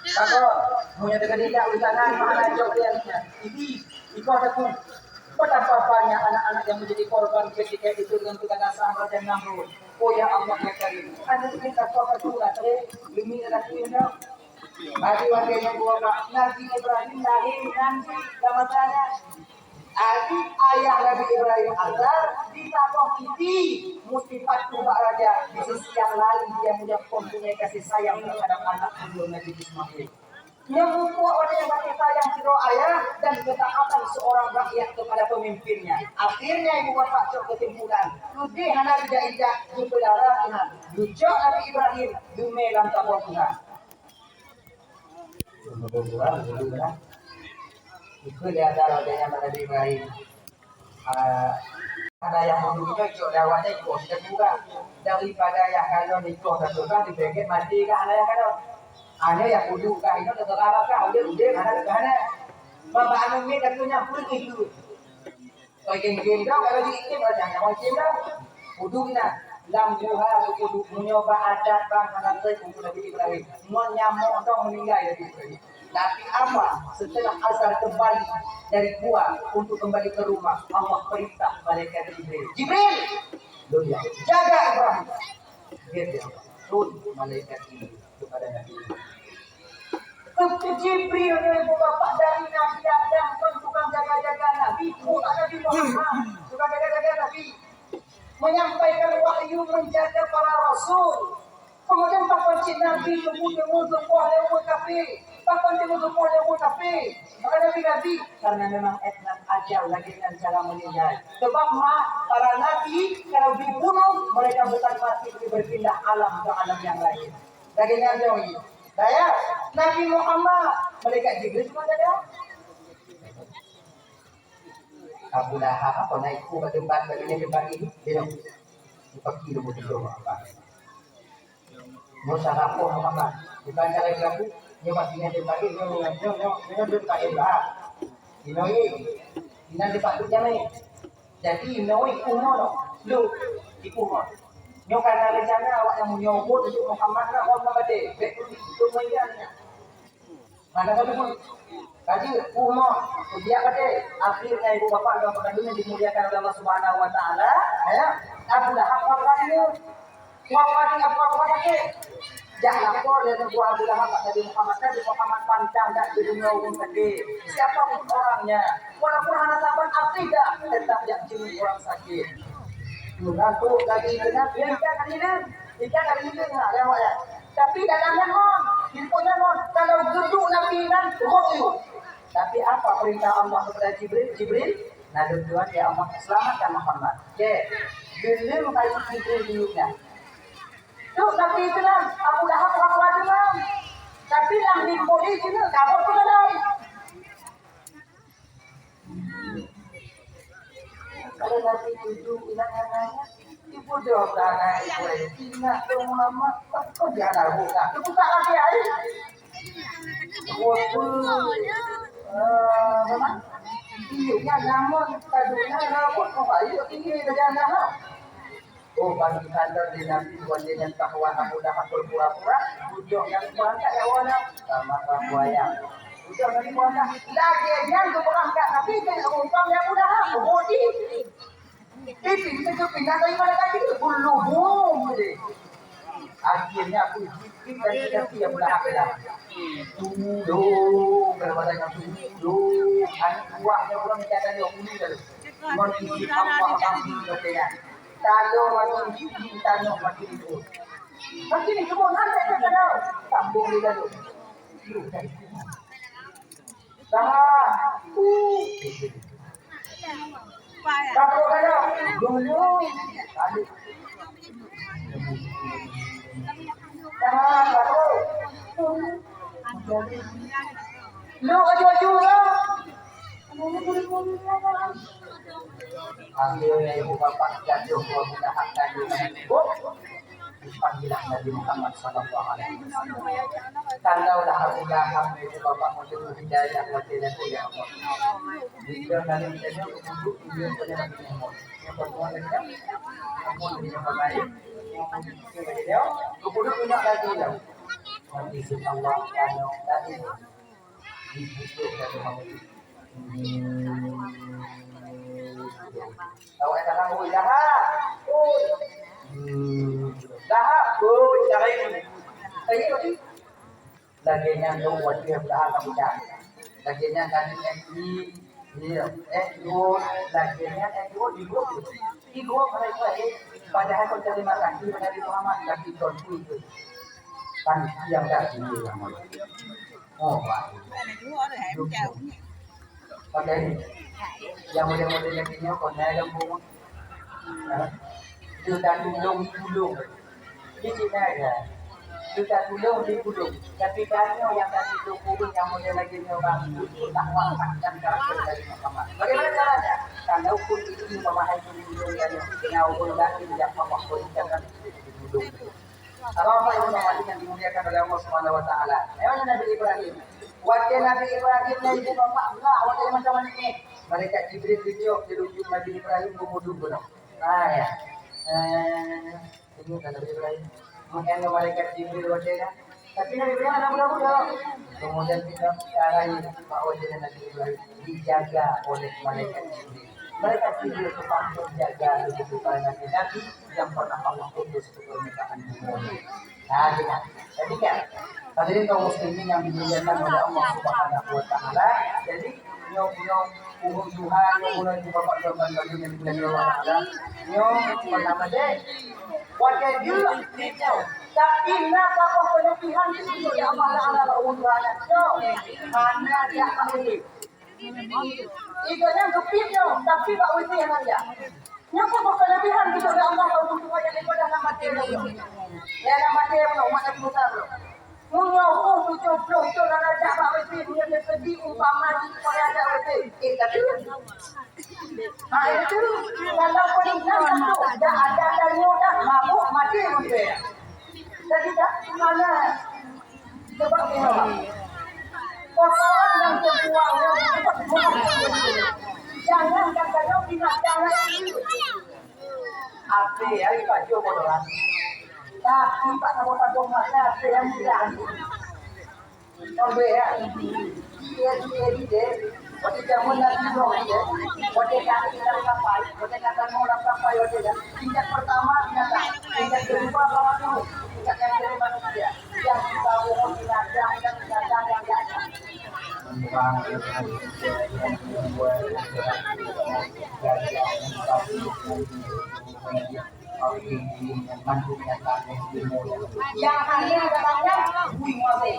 Kalau punya tidak di sana mana jauh dia. Itu ada pun. Betapa banyak anak-anak yang menjadi korban ketika itu dengan keganasan Raja Namrud. Oh ya Allah ya Karim. Ada kita kuat juga demi rakyatnya. Bagi warga yang dua Nabi Ibrahim lahir nanti sama saya. Adik ayah Nabi Ibrahim Azhar ditapok titi mesti patuh Pak Raja. Di sisi yang lain dia mempunyai kasih sayang terhadap anak beliau Nabi Ismail. Yang membuat orang yang kasih sayang siro ayah dan ketaatan seorang rakyat kepada pemimpinnya. Akhirnya ibu bapak cok kesimpulan. Lebih hana tidak di pedara Tuhan. Lucu Nabi Ibrahim dumelan tabur Tuhan. Itu dia antara yang Nabi Ibrahim. Ada yang mempunyai cok dawanya ikut sudah buka daripada yang kalau ikut satu kan dibagi mati kan ada yang kalau. Ada yang kudu kah itu tetap arah kah udah ada mana bapak anu ni katanya pergi dulu bagian dah kalau diikin macam macam dah kudu kita lambuha kudu menyoba adat bang anak saya kudu Nabi Ibrahim menyamuk dong meninggal Nabi Ibrahim tapi apa setelah asal kembali dari gua untuk kembali ke rumah Allah perintah malaikat Jibril jaga Ibrahim dia turun malaikat ini kepada Nabi Bukti Jibril ibu bapak dari Nabi Adam pun tukang jaga-jaga Nabi, bukan Nabi Muhammad, tukang jaga-jaga Nabi, menyampaikan wahyu, menjaga para rasul. Kemudian pakunci Nabi tunggu boleh tapi pakun tunggu boleh tapi maka Nabi karena memang etnat ajal lagi dengan cara meninggal. Sebab para nabi kalau dibunuh mereka bukan mati berpindah alam ke alam yang lain. Lagi jauh ini. Saya Nabi Muhammad mereka Jibril semua ada. Abu Lahab apa naik ke tempat ini dia pergi dulu ke apa. Musa rapuh Muhammad bukan cara berlaku dia masihnya dibagi dia berkait lah inoi ina dipatutnya nih jadi inoi kuno lu di kuno nyo karena rencana awak yang menyobot untuk Muhammad lah orang mati betul itu mainannya mana kalau pun kaji kuno dia kata akhirnya ibu bapak dan kandungnya dimuliakan oleh Allah Subhanahu Wa Taala ya Abu Lahab apa lagi jangan lapor dari Abu Lahab Nabi Muhammad pantang tak dunia umum tadi siapapun orangnya walaupun anak sahabat akidah tetap yang jenis orang sakit mengaku lagi benar dia kali ini ya tapi dalamnya infonya kalau duduk Nabi dan tapi apa perintah Allah kepada Jibril nah tujuan ya Allah selamatkan Muhammad belum kali Jibril dulunya tuh tapi itu lah Abu Lahab orang lah tapi yang di polisi itu kabur ke dalam kalau nanti duduk ilang-ilangnya ibu jawab anak ibu ingat dong mama kok dia anak buka lagi air memang iya namun kadunya kok ayo tinggi kerjaan oh bagi kantor di nanti buat dia bahwa Abu Lahab berpura-pura ujung yang berangkat ya wana sama buaya ujung yang berangkat lagi yang berangkat tapi dengan umpam yang udah bodi itu pindah dari mana tadi buluhum akhirnya aku jipin dan tidak Lahab dulu berbadan yang dulu anak buahnya orang kata dia uni lalu mengisi apa katanya kalau makin tanah makin itu makin itu pun ada kalau sambung di lalu sama kalau dulu tadi lu aja lah akhirnya ibu bapak jatuh kita hakkan ibu panggilan Nabi Muhammad sallallahu alaihi wasallam kalaulah Abu Lahab ibu bapak mau hidayah wa tidak ya Allah jika kalian tidak untuk dia pada Nabi Muhammad yang pertama kamu dengan baik yang kemudian punya lagi lah nanti Allah kalau tadi dibutuhkan Muhammad tahu ada kamu Lahab Lahab cari ini laginya lu buat dia Lahab kamu cari laginya kan ini laginya di gua mereka padahal kau cari makan di Nabi Muhammad tapi tontu itu kan yang dah ini yang oh pak oke yang model-model yang ini kau naik lembu juta tulung di Cina ya juta tulung di bulung tapi banyak yang tadi tulung yang model lagi nyoba tak watak dan karakter dari Muhammad bagaimana caranya kalau pun itu memahami tulung yang nyawul lagi yang mewakilkan tulung apa yang yang dimuliakan oleh Allah Subhanahu Wa Taala memang Nabi Ibrahim wakil Nabi Ibrahim dan ibu bapak enggak wakil macam ini mereka Jibril dijuk di ujung Nabi Ibrahim lumur-lumur nah ya ini kan Nabi Ibrahim mungkin malaikat Jibril wajahnya tapi Nabi Ibrahim anak muda kemudian kita arahi bahwa Nabi Ibrahim dijaga oleh malaikat Jibril Mereka tidur tetap menjaga kehidupan Nabi yang pernah Allah utus ke permukaan bumi. Nah, jadi kan, hadirin kaum muslimin yang dimuliakan oleh Allah Subhanahu wa taala. Jadi nyong umum Tuhan yang mulai di bapak zaman bagi yang bulan Ramadan. Nyong pertama deh. Wajah juga tapi nak apa penepihan itu yang mana ala undangan karena dia ahli. Ikannya gepitnya, tapi tak uji yang aja. Yang apa kelebihan kita dah Allah untuk supaya daripada nama dia. Ya nama dia belum mana kita belum. Punya tu coba itu nak jaga uji punya sedih umpama supaya ada uji. Tapi itu kalau peningkat satu dah ada dan mudah mabuk mati mungkin. Jadi dah mana sebab dia. Kotoran yang terbuangnya cepat jangan kadang-kadang binatang itu. Apa ya Pak Jo kotoran? Tapi Pak Pak Jo mana apa yang bilang? Oh ya, dia waktu zaman nanti dong ya, waktu kami dalam kapal, waktu kami mau dalam kapal waktu ya, tingkat pertama binatang, tingkat kedua bawah dulu, tingkat yang kedua manusia, yang kita mohon binatang yang biasa. Yang hanya katanya bui ngose.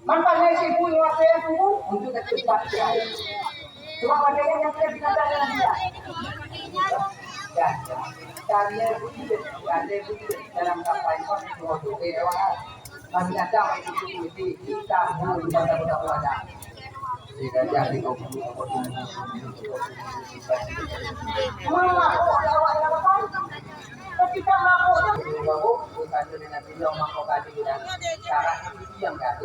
Manfaatnya si bui ngose itu untuk kecepatan dia. Cuma wadahnya yang tidak binatang dengan dia. Ya, caranya bui dalam kapal itu waktu itu kami datang itu kita mau pada wadah. Tidak jadi kau mama apa? Ketika mabuk bukan dengan bilang mabuk tadi dan cara itu yang enggak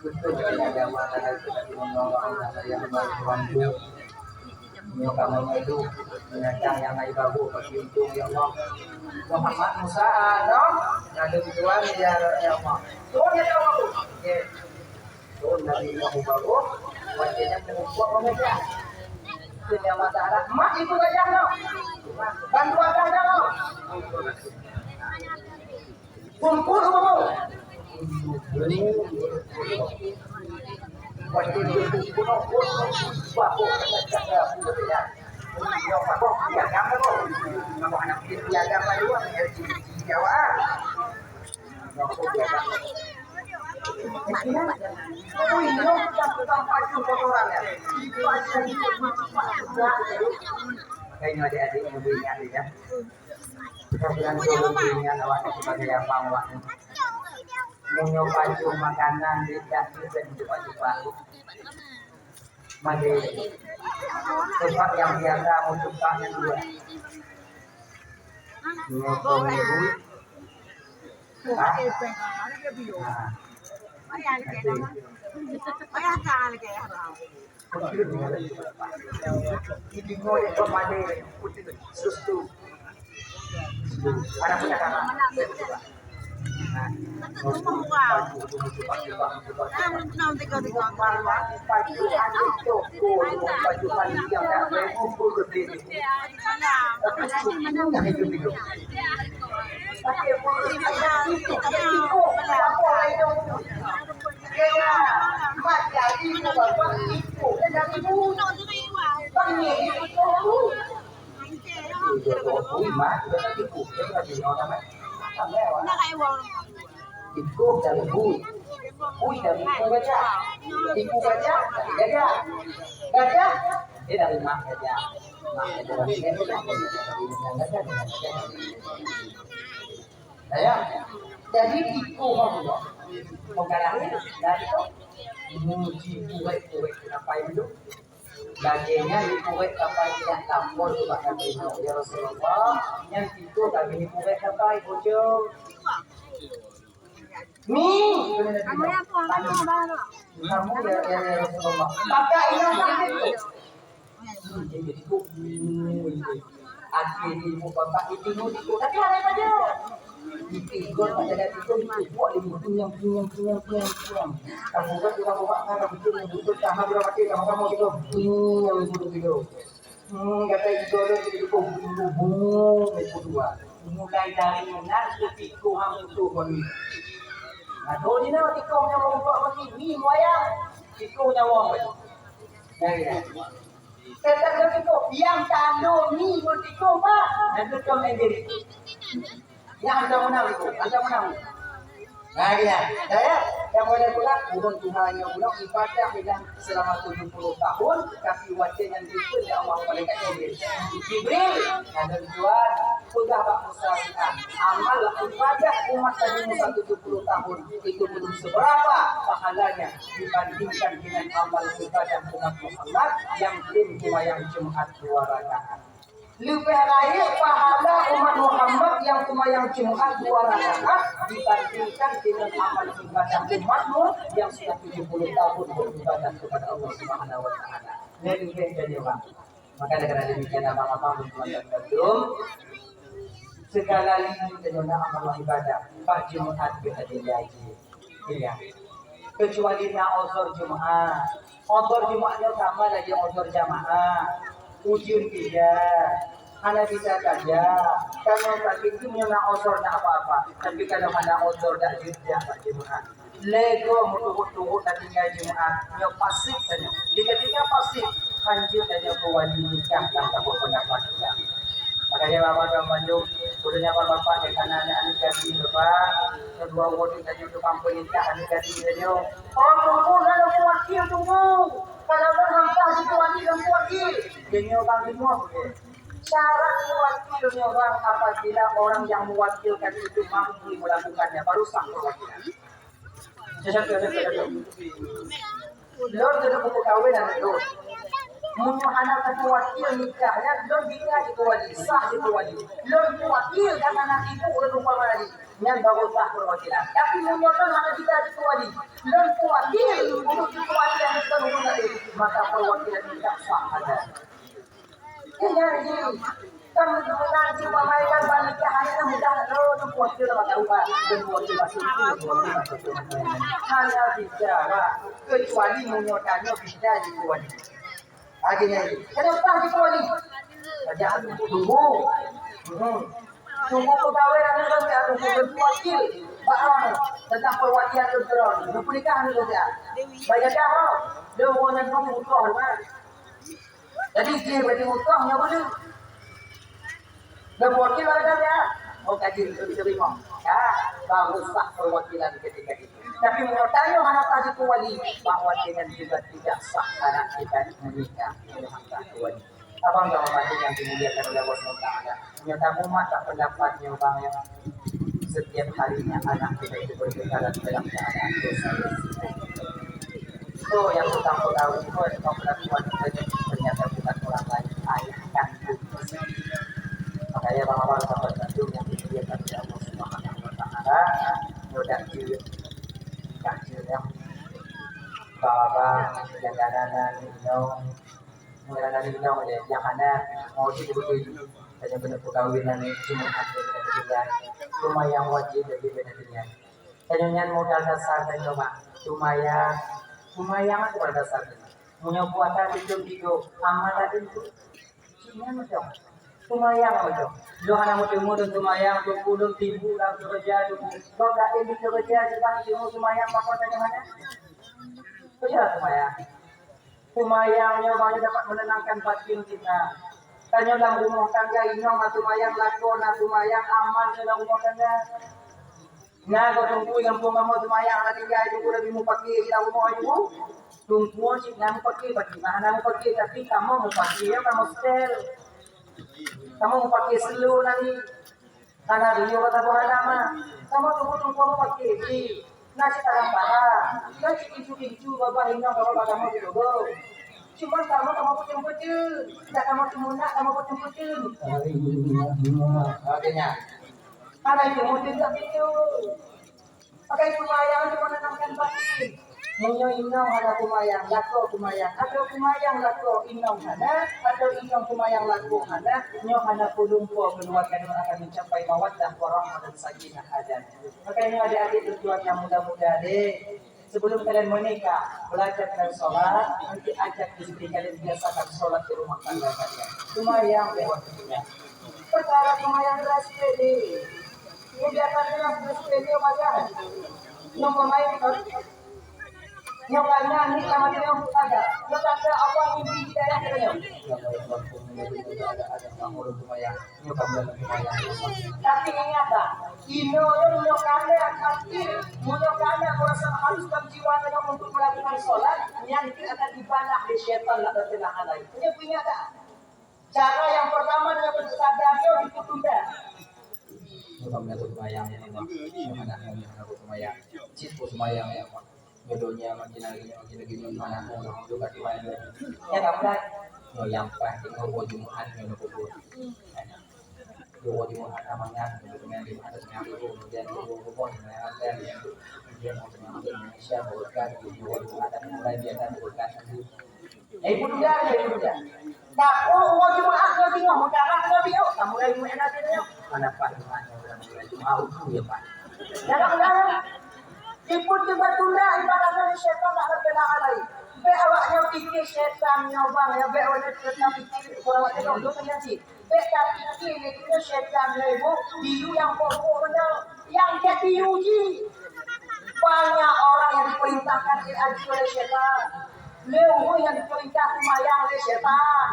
betul ada mana itu tadi menolong yang bantu kamu itu binatang yang naik babu bagi untung ya Allah Muhammad Musa dong ada tujuan ya Allah tuh ya Allah tuh dari babu babu wajahnya mengumpul mereka punya masalah mak itu gajah no bantu ada no kumpul babu waktu itu kuno babu ya yang babu ya kamu mau anak dia agama juga di Jawa kayaknya adik-adik yang lebih ingat ya. Kita bilang lebih ingat awak sebagai apa awak. Menyoba makanan tidak dan coba-coba. Mari tempat yang biasa untuk yang dua. Nyokong ibu. Ini ngoi pemade putih susu. Anak punya kakak. Iku dari bui dari iku gajah, iku gajah dari gajah, gajah dia dari mak gajah, dari gajah. Ya, jadi iku mau dari itu kue apa itu? Dagingnya dikuek apa yang campur juga kami ya Rasulullah yang itu kami dikuek apa ibu mie kamu ya Rasulullah pakai yang sakit jadi akhir ibu bapak itu tapi ada aja Ditigol pada dari itu buat dia punyang. Kamu kan juga bawa kan betul betul sama bila mati kamu gitu. Punyang gitu. Kata itu itu bungu itu dua. Mulai dari nanti tiku hamu tu pun. Nah, dulu ni nak tiku punya mau buat mati ni wayang. Tiku punya wong. Ya. Kata tiku yang tando ni pun tiku pak. Nanti kau menjadi. Yang anda menang. Nah, dia. Saya yang boleh pula bukan Tuhan yang pula ibadah bilang selama 70 tahun kasih wajah yang itu ya Allah malaikat Jibril dan Tuhan sudah Pak Musa amal ibadah umat Nabi Musa 70 tahun itu belum seberapa pahalanya dibandingkan dengan amal ibadah umat Muhammad yang yang Jumat 2 rakaat. Lebih baik pahala umat Muhammad yang sembahyang Jumat 2 rakaat dibandingkan dengan amal ibadah umatmu yang sudah 70 tahun beribadah kepada Allah Subhanahu wa taala. Ini jadi orang. Maka dengan demikian abang-abang dan bedum segala lini dengan amal ibadah Pak Jumat kita dijaji. Iya. Kecuali na uzur Jumat. Uzur Jumatnya sama lagi uzur jamaah. Ujung tidak, hanya bisa saja. Kalau tak itu punya osor tak apa-apa. Tapi kalau ada osor tak juga tak Jumat. Lego mutu-mutu tak tinggal Jumat. Nyo pasif saja. Ketika pasif, lanjut saja ke wali nikah dan tak berpendapat juga. Makanya bapak Bandung, budaya bapak di kanan anak gadis bapak, kedua wali saja untuk kampung nikah anak gadis saja. Oh tunggu, ada wakil tunggu. Kalau berhampa situ wajib dan wakil. Jadi orang semua boleh. Syarat wakilnya orang apabila orang yang mewakilkan itu mampu melakukannya baru sah perwakilan. Lor jadi buku kawin dan itu. Munyo anak satu wakil nikahnya, lor nikah itu wajib sah itu wajib. Lor wakil dan anak itu udah lupa lagi. Yang baru sah perwakilan. Tapi munyo kan anak kita itu wajib. Lor wakil untuk itu wajib yang kita lupa maka perwakilan tidak sah ada. Jadi kan nanti pemaikan pernikahannya mudah untuk wakil maka ubah dan wakil masuk hanya bicara kecuali menyotanya bisa dikuali. Akhirnya kenapa dikuali? Jangan tunggu. Tunggu pegawai dan sampai ada wakil barang tentang perwakilan terus. Pernikahan itu saja. Banyak dah. Dia mau nak butuh mana? Jadi dia bagi hutangnya boleh. Dan wakil ada ya. Oh kaji itu diterima. Ya, bagus sah perwakilan ketika itu. Tapi menurutnya anak tadi itu wali bahwa dengan juga tidak sah anak kita menikah dengan wali. Abang yang mati yang dimuliakan oleh Allah SWT. Ternyata umat tak pendapatnya bang yang setiap harinya anak kita itu berkekalan dalam keadaan dosa. So yang utama tahu itu adalah perlakuan kita ternyata bukan orang lain ayah kandung. Makanya bang-bang sahabat kandung yang dimuliakan oleh Allah Subhanahu wa taala mudah kacil yang baba yang dana minum ada yang anak mau betul hanya benar perkawinan cuma ada berbeda lumayan wajib dari berbeda hanya modal dasar dan lumayan modal dasar punya puasa itu amalan itu cuma macam lumayan macam lo hanya mau temu dan lumayan 20,000 dalam kerja tu kau tak ini kerja sedang temu lumayan apa saja mana kerja lumayannya banyak dapat menenangkan batin kita. Tanya dalam rumah tangga inyong lumayan lakon, lumayan aman dalam rumah tangga. Nah, kau tunggu yang pun mau lumayan anak tinggal itu udah mau pakai dalam rumah itu. Tunggu sih nak pakai bagaimana mau pakai tapi kamu mau pakai ya kamu sel. Kamu mau pakai selu nanti. Karena dia kata bukan nama. Kamu tunggu mau pakai ini. Nasi tarang parah, nasi isu bapak hingga bapak kamu dirogoh. Cuma kamu pucung-pucung, tidak kamu temunak, kamu pucung-pucung. Artinya, ada itu mungkin tak itu. Pakai lumayan cuma menenangkan batin. Munyo inong hana kumayang lako kumayang atau kumayang lako inong hana atau inong kumayang lako hana nyo hana pulumpo keluarga yang akan mencapai mawaddah warahmah dan sakinah ada. Makanya adik-adik tujuan yang muda-muda deh. Sebelum kalian menikah, belajar dengan sholat, nanti ajak istri kalian biasakan sholat di rumah tangga kalian. Kumayang lewat dunia. Perkara kumayang beras pede. Ini biasanya beras pede macam. Yang pemain yang kanya ni sama dia yang ada. Yang kata Allah mimpi kita yang kena. Tapi ini apa? Ino kanda hati, kanda merasa haruskan jiwa dengan untuk melakukan sholat yang akan dipanah di syaitan lah bertenang lain. Ini punya tak? Cara yang pertama dengan bersadarnya ditunda. Mudah-mudahan semayang ya Allah. Anak-anak aku semayang. Cipu semayang ya Allah. Jodohnya makin lagi mana mau juga diwain. Ya kapan? Yo yang pasti mau Jumat mau kubur. Yo Jumat amangan dengan di atas yang itu kemudian kubur dengan ada yang kemudian mau Indonesia berkat di Jumat mulai biasa berkat. Ibu dia. Tak mau Jumat lagi ngomong darah lagi yo. Kamu lagi mau enak dia. Anak Pak Jumat mau ya Pak. Jangan. Ibu juga tunda ibadah dari syaitan tak berkenaan lagi. Be awaknya pikir syaitan nyobang ya be awaknya tetap pikir kalau awaknya dulu menjadi. Be tak pikir itu syaitan ibu biu yang pokoknya yang jadi uji. Banyak orang yang diperintahkan diaji oleh syaitan. Lewu yang diperintah kumayang oleh syaitan.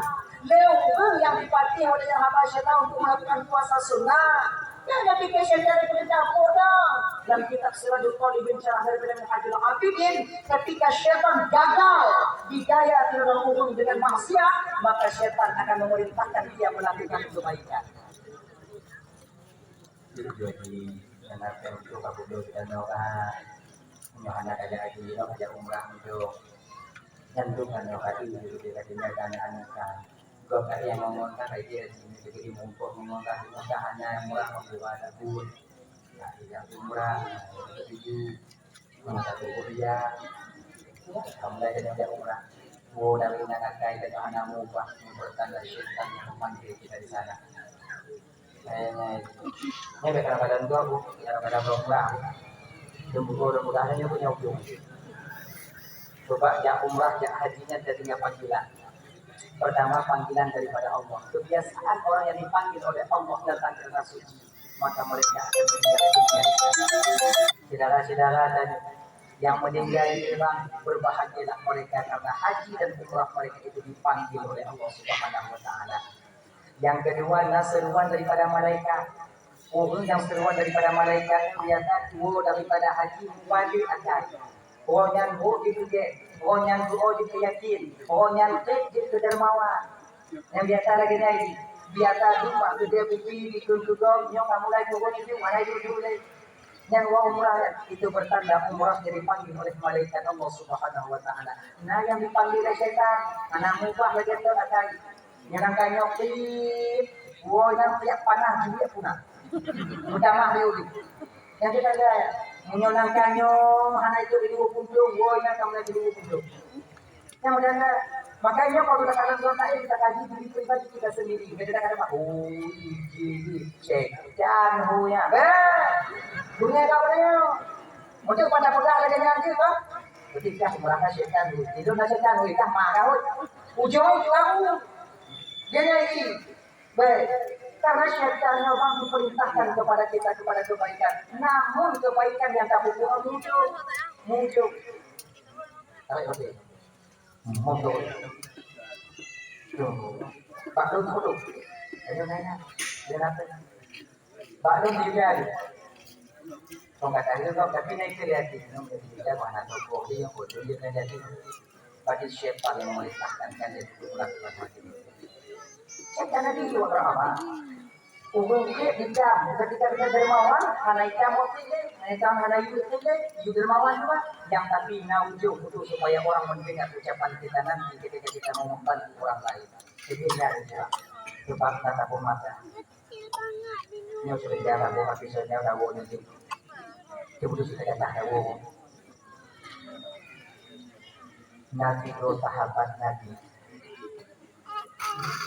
Lewu yang dipati oleh hamba syaitan untuk melakukan puasa sunnah. Yang pikir syaitan diperintah bodoh. Dalam kitab Sirajul Talibin Syarah daripada Minhajul Abidin, ketika syaitan gagal didaya dalam hubung dengan maksiat, maka syaitan akan memerintahkan dia melakukan kebaikan. Jadi anak yang untuk aku dan orang anak ada lagi ada umrah untuk jantungan yang tadi itu tidak anak-anak kan. Kau yang ngomong kan dia jadi mumpuk ngomong kan hanya murah membuat pun. Nah, yang umrah itu satu kuliah. Kamu dari yang umrah. Oh, dari anak kaya dan anak mubah bertanda syaitan yang memanggil kita di sana. Ini kadang-kadang gua bu, kadang-kadang umrah. Mudah-mudahan dia punya ujung. Coba ya umrah, ya hajinya jadinya panggilan. Pertama panggilan daripada Allah. Kebiasaan orang yang dipanggil oleh Allah datang ke tanah suci, maka mereka akan meninggal dunia. Saudara-saudara dan yang meninggal memang berbahagialah mereka karena haji dan umrah mereka itu dipanggil oleh Allah Subhanahu wa taala. Yang kedua seruan daripada malaikat. Yang seruan daripada malaikat kelihatan daripada haji wajib akan. Orang yang buruk juga, orang yang buruk juga yakin, orang yang baik juga dermawan. Yang biasa lagi ni, biasa jumpa dia bukti di kunjung, yang kamu lagi buruk itu mana itu dulu. Yang umrah itu bertanda umrah jadi dipanggil oleh malaikat Allah Subhanahu wa taala. Nah yang dipanggil oleh syaitan, anak mubah lagi tu ada. Yang angkanya pip, yang tiap panah juga punah. Mudah mah dia. Yang kita lihat menyonangkannya hanya itu di dua puntung, yang kamu lagi di dua puntung. Yang mudah makanya kalau kita kalian doa kita kaji diri pribadi kita sendiri. Kita kata apa? Oh, ini cek dan huya. Dunia kabarnya. Mungkin pada pegang lagi nanti kan? Ketika merasa syaitan itu nasi syaitan itu marah. Ujungnya kamu. Dia ini. Baik. Karena syaitan memang diperintahkan kepada kita kepada kebaikan. Namun kebaikan yang tak muncul. Oke. Muncul. Pak Dun dulu. Ayo nanya. Dia apa? Pak Dun juga. Kalau nggak tahu kalau tapi naik kreatif, kita mana tahu kopi yang bodoh dia kreatif. Bagi syaitan yang memerintahkan kan itu melakukan macam itu. Syaitan ada di luar apa? Umumnya tidak, ketika kita dermawan, anak kamu tinggi, anak ibu tinggi, ibu dermawan juga. Yang tapi naujuh untuk supaya orang mendengar ucapan kita nanti ketika kita mau membantu orang lain. Jadi dia sebab kata pemata. Ini sudah jalan, bukan pisaunya dah nanti. Kemudian sudah kata tahu. Nabi bro sahabat Nabi.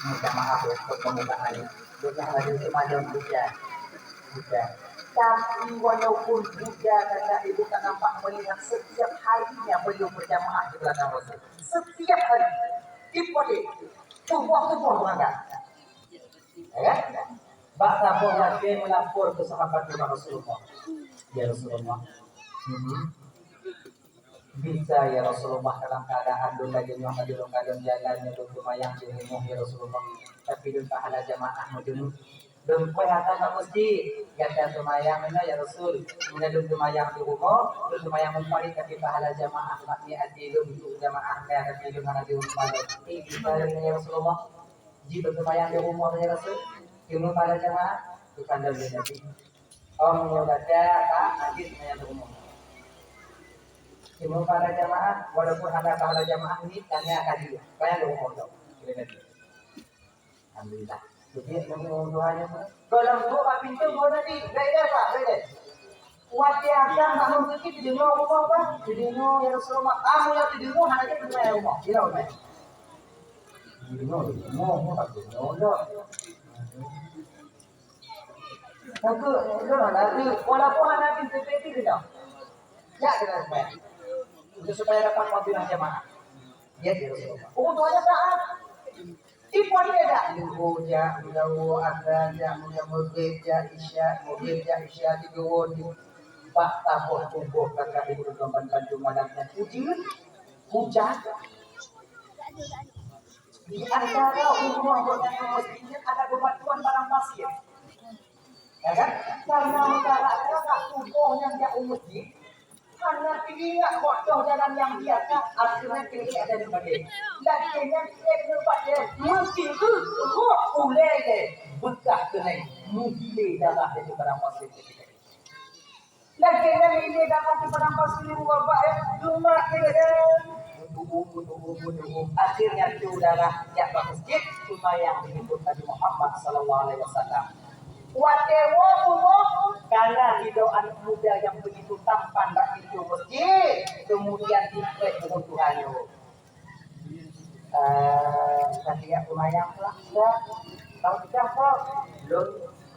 Minta maaf ya untuk pembukaan ini. Sudah hadir semacam Buddha. Tapi walaupun Buddha kata ibu tak nampak melihat setiap harinya beliau berjamaah di belakang Rasul. Setiap hari. Ipode. Tubuh menganggap. Ya kan? Bahasa Buddha dia melapor ke sahabat Rasulullah. Ya Rasulullah. Bisa ya Rasulullah dalam keadaan dulu lagi yang ada dalam keadaan jalannya dulu lumayan jenuh ya Rasulullah. Tapi dulu pahala jamaah jenuh. Dulu kelihatan tak mesti kata lumayan mana ya Rasul. Kemudian dulu lumayan di rumah, dulu lumayan mencari tapi pahala jamaah maknya adil untuk jamaah kaya tapi dulu ada di rumah. Bisa ya Rasulullah. Jika lumayan di rumah ya Rasul. Ilmu pada jamaah bukan dari Nabi. Orang baca tak hadis yang di rumah. Ilmu para jamaah, walaupun ada pahala jamaah ini, tanya kaji. Banyak dong orang. Alhamdulillah. Jadi ilmu doanya. Kalau buka pintu boleh di, beda pak, beda. Wajah akan tak mungkin di dunia rumah pak, di dunia yang Rasulullah. Kamu yang di dunia hanya di dunia rumah, tidak boleh. Di dunia tak di dunia. Aku, walaupun hanya pintu tidak. Ya kita supaya. Untuk supaya dapat fadilah jamaah. Ya Rasulullah. Kebutuhannya taat. Ibu dia dah. Ibuja, mudawu, azan, mudawu, isya, tidur. Pak tabuh tubuh kakak ibu dan bantu malamnya. Hujan. Di antara rumah yang mestinya ada bebatuan barang pasir. Ya kan? Karena masyarakat tak tubuhnya tidak umumnya. Karena pilihnya bodoh jalan yang biasa, akhirnya pilih ada di bagian. Lakinya pilih di bagian, mungkin itu boleh deh, bekas dengan mungkin darah itu barang pasir. Lakinya pilih darah itu barang pasir di bapak ya, cuma pilih akhirnya itu darah yang masjid cuma yang disebut Nabi Muhammad Sallallahu Alaihi Wasallam. Karena hidup anak muda yang begitu tampan tak itu masjid kemudian diberi kebutuhannya. Tapi ya lumayan lah. Kalau kita kok belum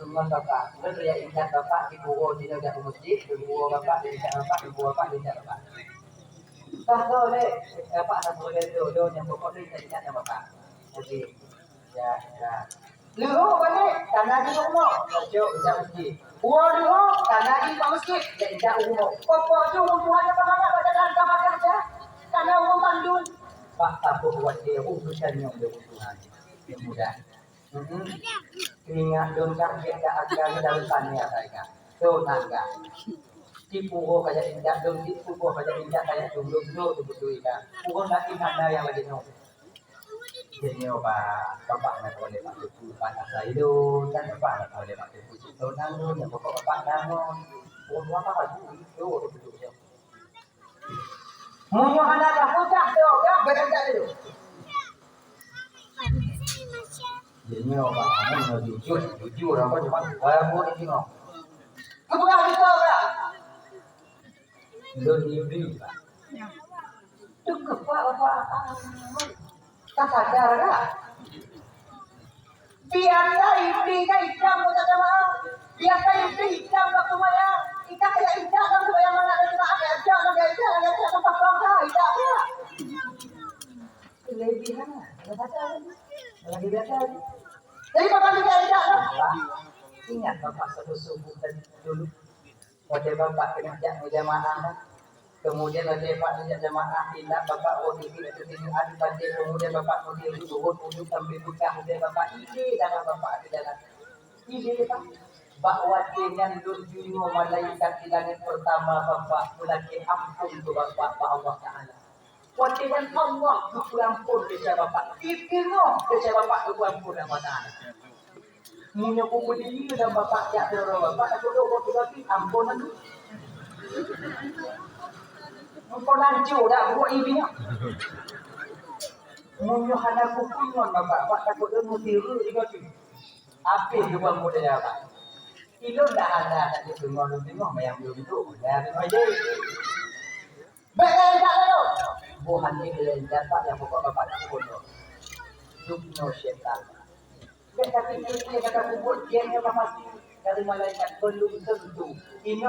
teman bapak, belum ya ingat bapak di buku di dalam masjid, di buku bapak di dalam bapak, di buku bapak di dalam bapak. Tahu deh, bapak anak muda itu yang pokoknya ingat bapak. Jadi ya. Luhu balik, tanah di rumah, kacau ijak masjid. Uang luhu, tanah di masjid, ijak umum. Pokok tu hubungannya bagaimana pada dalam kamar kerja? Tanah umum Bandung. Pak tahu buat dia urusannya untuk Tuhan. Yang mudah. Ingat dongkak dia agak dalam tanya saya. Tu tangga. Tipu kayak injak dong, tipu kayak injak kayak dong betul ikan. Uang tak ingat yang lagi nong. Jadi bapak nak boleh pakai panas itu kan bapak nak boleh pakai pucuk tonang tu yang bapak namun orang apa lagi itu betul. Munyo anak dah pucak tu, dah berenda tu. Jadi bapak mau jujur apa cuma baru ni tengok. Kebuka kita dah. Lebih pak. Cukup bapak. Tak sadar tak? Biasa istrinya hitam kata jamaah. Biasa istri hitam waktu maya. Ika kayak hitam waktu maya mana ada jemaah kayak hitam tempat bangsa hitam ya. Kelebihan lah. Lagi biasa. Jadi bapak juga hitam lah. Ingat bapak subuh tadi dulu. Pada bapak kena jamaah. Kemudian ada Pak tidak jemaah tidak bapak ODP itu ada banjir kemudian bapak kemudian turun untuk sambil buka kemudian bapak ini dalam bapak di dalam ini pak bahwa dengan dunia malaikat di langit pertama bapak mulai ampun untuk bapak Allah Taala. Wajiban Allah untuk ampun kepada bapak ikhno kepada bapak untuk ampun Allah Taala. Munya kumpul ini dan bapak ya bapak aku berarti ampunan. Kau nanti dah buat ini. Munyo hana kupingon bapak takut dia mutiru juga tu. Apa juga model apa? Ilo dah ada tadi tengok mayang belum tu. Dah aja. Baik dah tu. buhan ni dari dapat yang bapak-bapak nak bodoh. Dukno syaitan. Dan kata dia kata kubur dia memang pasti dari malaikat belum tentu. Ini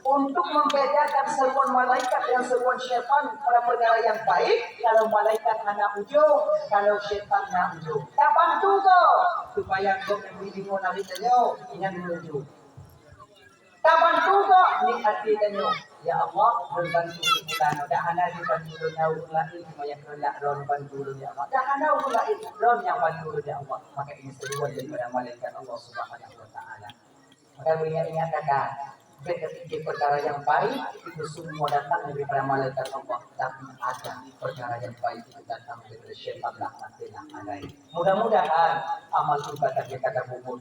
untuk membedakan seruan malaikat dan seruan syaitan pada perkara yang baik. Kalau malaikat anak ujung, kalau syaitan anak ujung. Tak bantu kau supaya kau memberi mo nabi tayo ingat ujung. Tak bantu kau ni hati tayo. Ya Allah membantu kita. Dah ana di bantu dunia ulai supaya kelak ron bantu ya Allah. Dah ana ulai ron yang bantu ya Allah. Maka ini seruan daripada malaikat Allah Subhanahu wa taala. Maka ingat kakak, ketika perkara yang baik itu semua datang daripada malaikat Allah. Tapi ada perkara yang baik itu datang daripada syaitan laknatullah alaihi. Mudah-mudahan amal ibadah kita kata bubur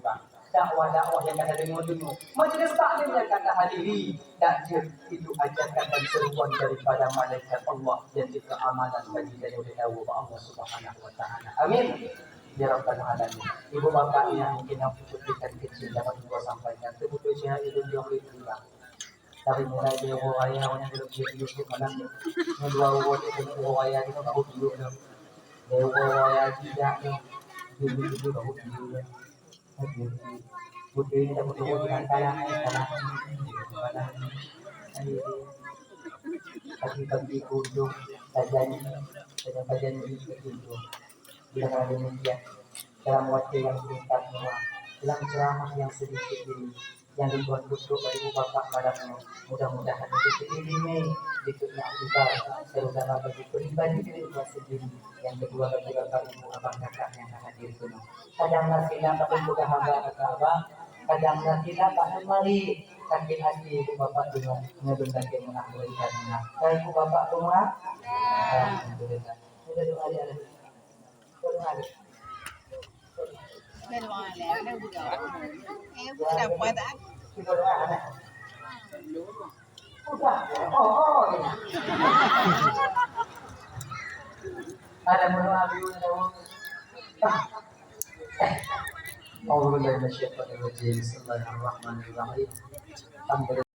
dakwah-dakwah yang kata dengar-dengar, majlis taklim yang kata hadiri, dan itu ajakan dan seruan daripada malaikat Allah yang juga amalan bagi kita tahu Allah Subhanahu wa taala. Amin. Ya Rabbal Alamin. Ibu bapak yang mungkin yang putihkan kecil dapat gua sampaikan. Kebutuhan syahid itu yang berikutnya. Tapi mulai dia ayah yang belum dia Yusuf malam ni. Dua orang itu ayah itu baru tidur dah. Dia ayah tidak ni. Dia baru tidur dah. Putih kita butuh dengan kalah. Pagi-pagi kunjung kajian itu kunjung. Bila demikian dalam waktu yang singkat dalam ceramah yang sedikit ini yang dibuat untuk bagi bapak padamu, mudah-mudahan itu ini dikutnya aktibar terutama bagi pribadi diri kita sendiri, yang kedua bagi bapak ibu abang kakak yang hadir sini. Kadang-kadang kita tak juga hamba abang, kadang-kadang kita tak mari sakit hati ibu bapak dengar ngebentak yang mengakhirkan menang. Kalau ibu bapak rumah, alhamdulillah. Sudah doa dia. Bên ngoài lẹ đâu được. Em cũng đọc qua đã. Ada mendoa dulu. Bismillahirrahmanirrahim.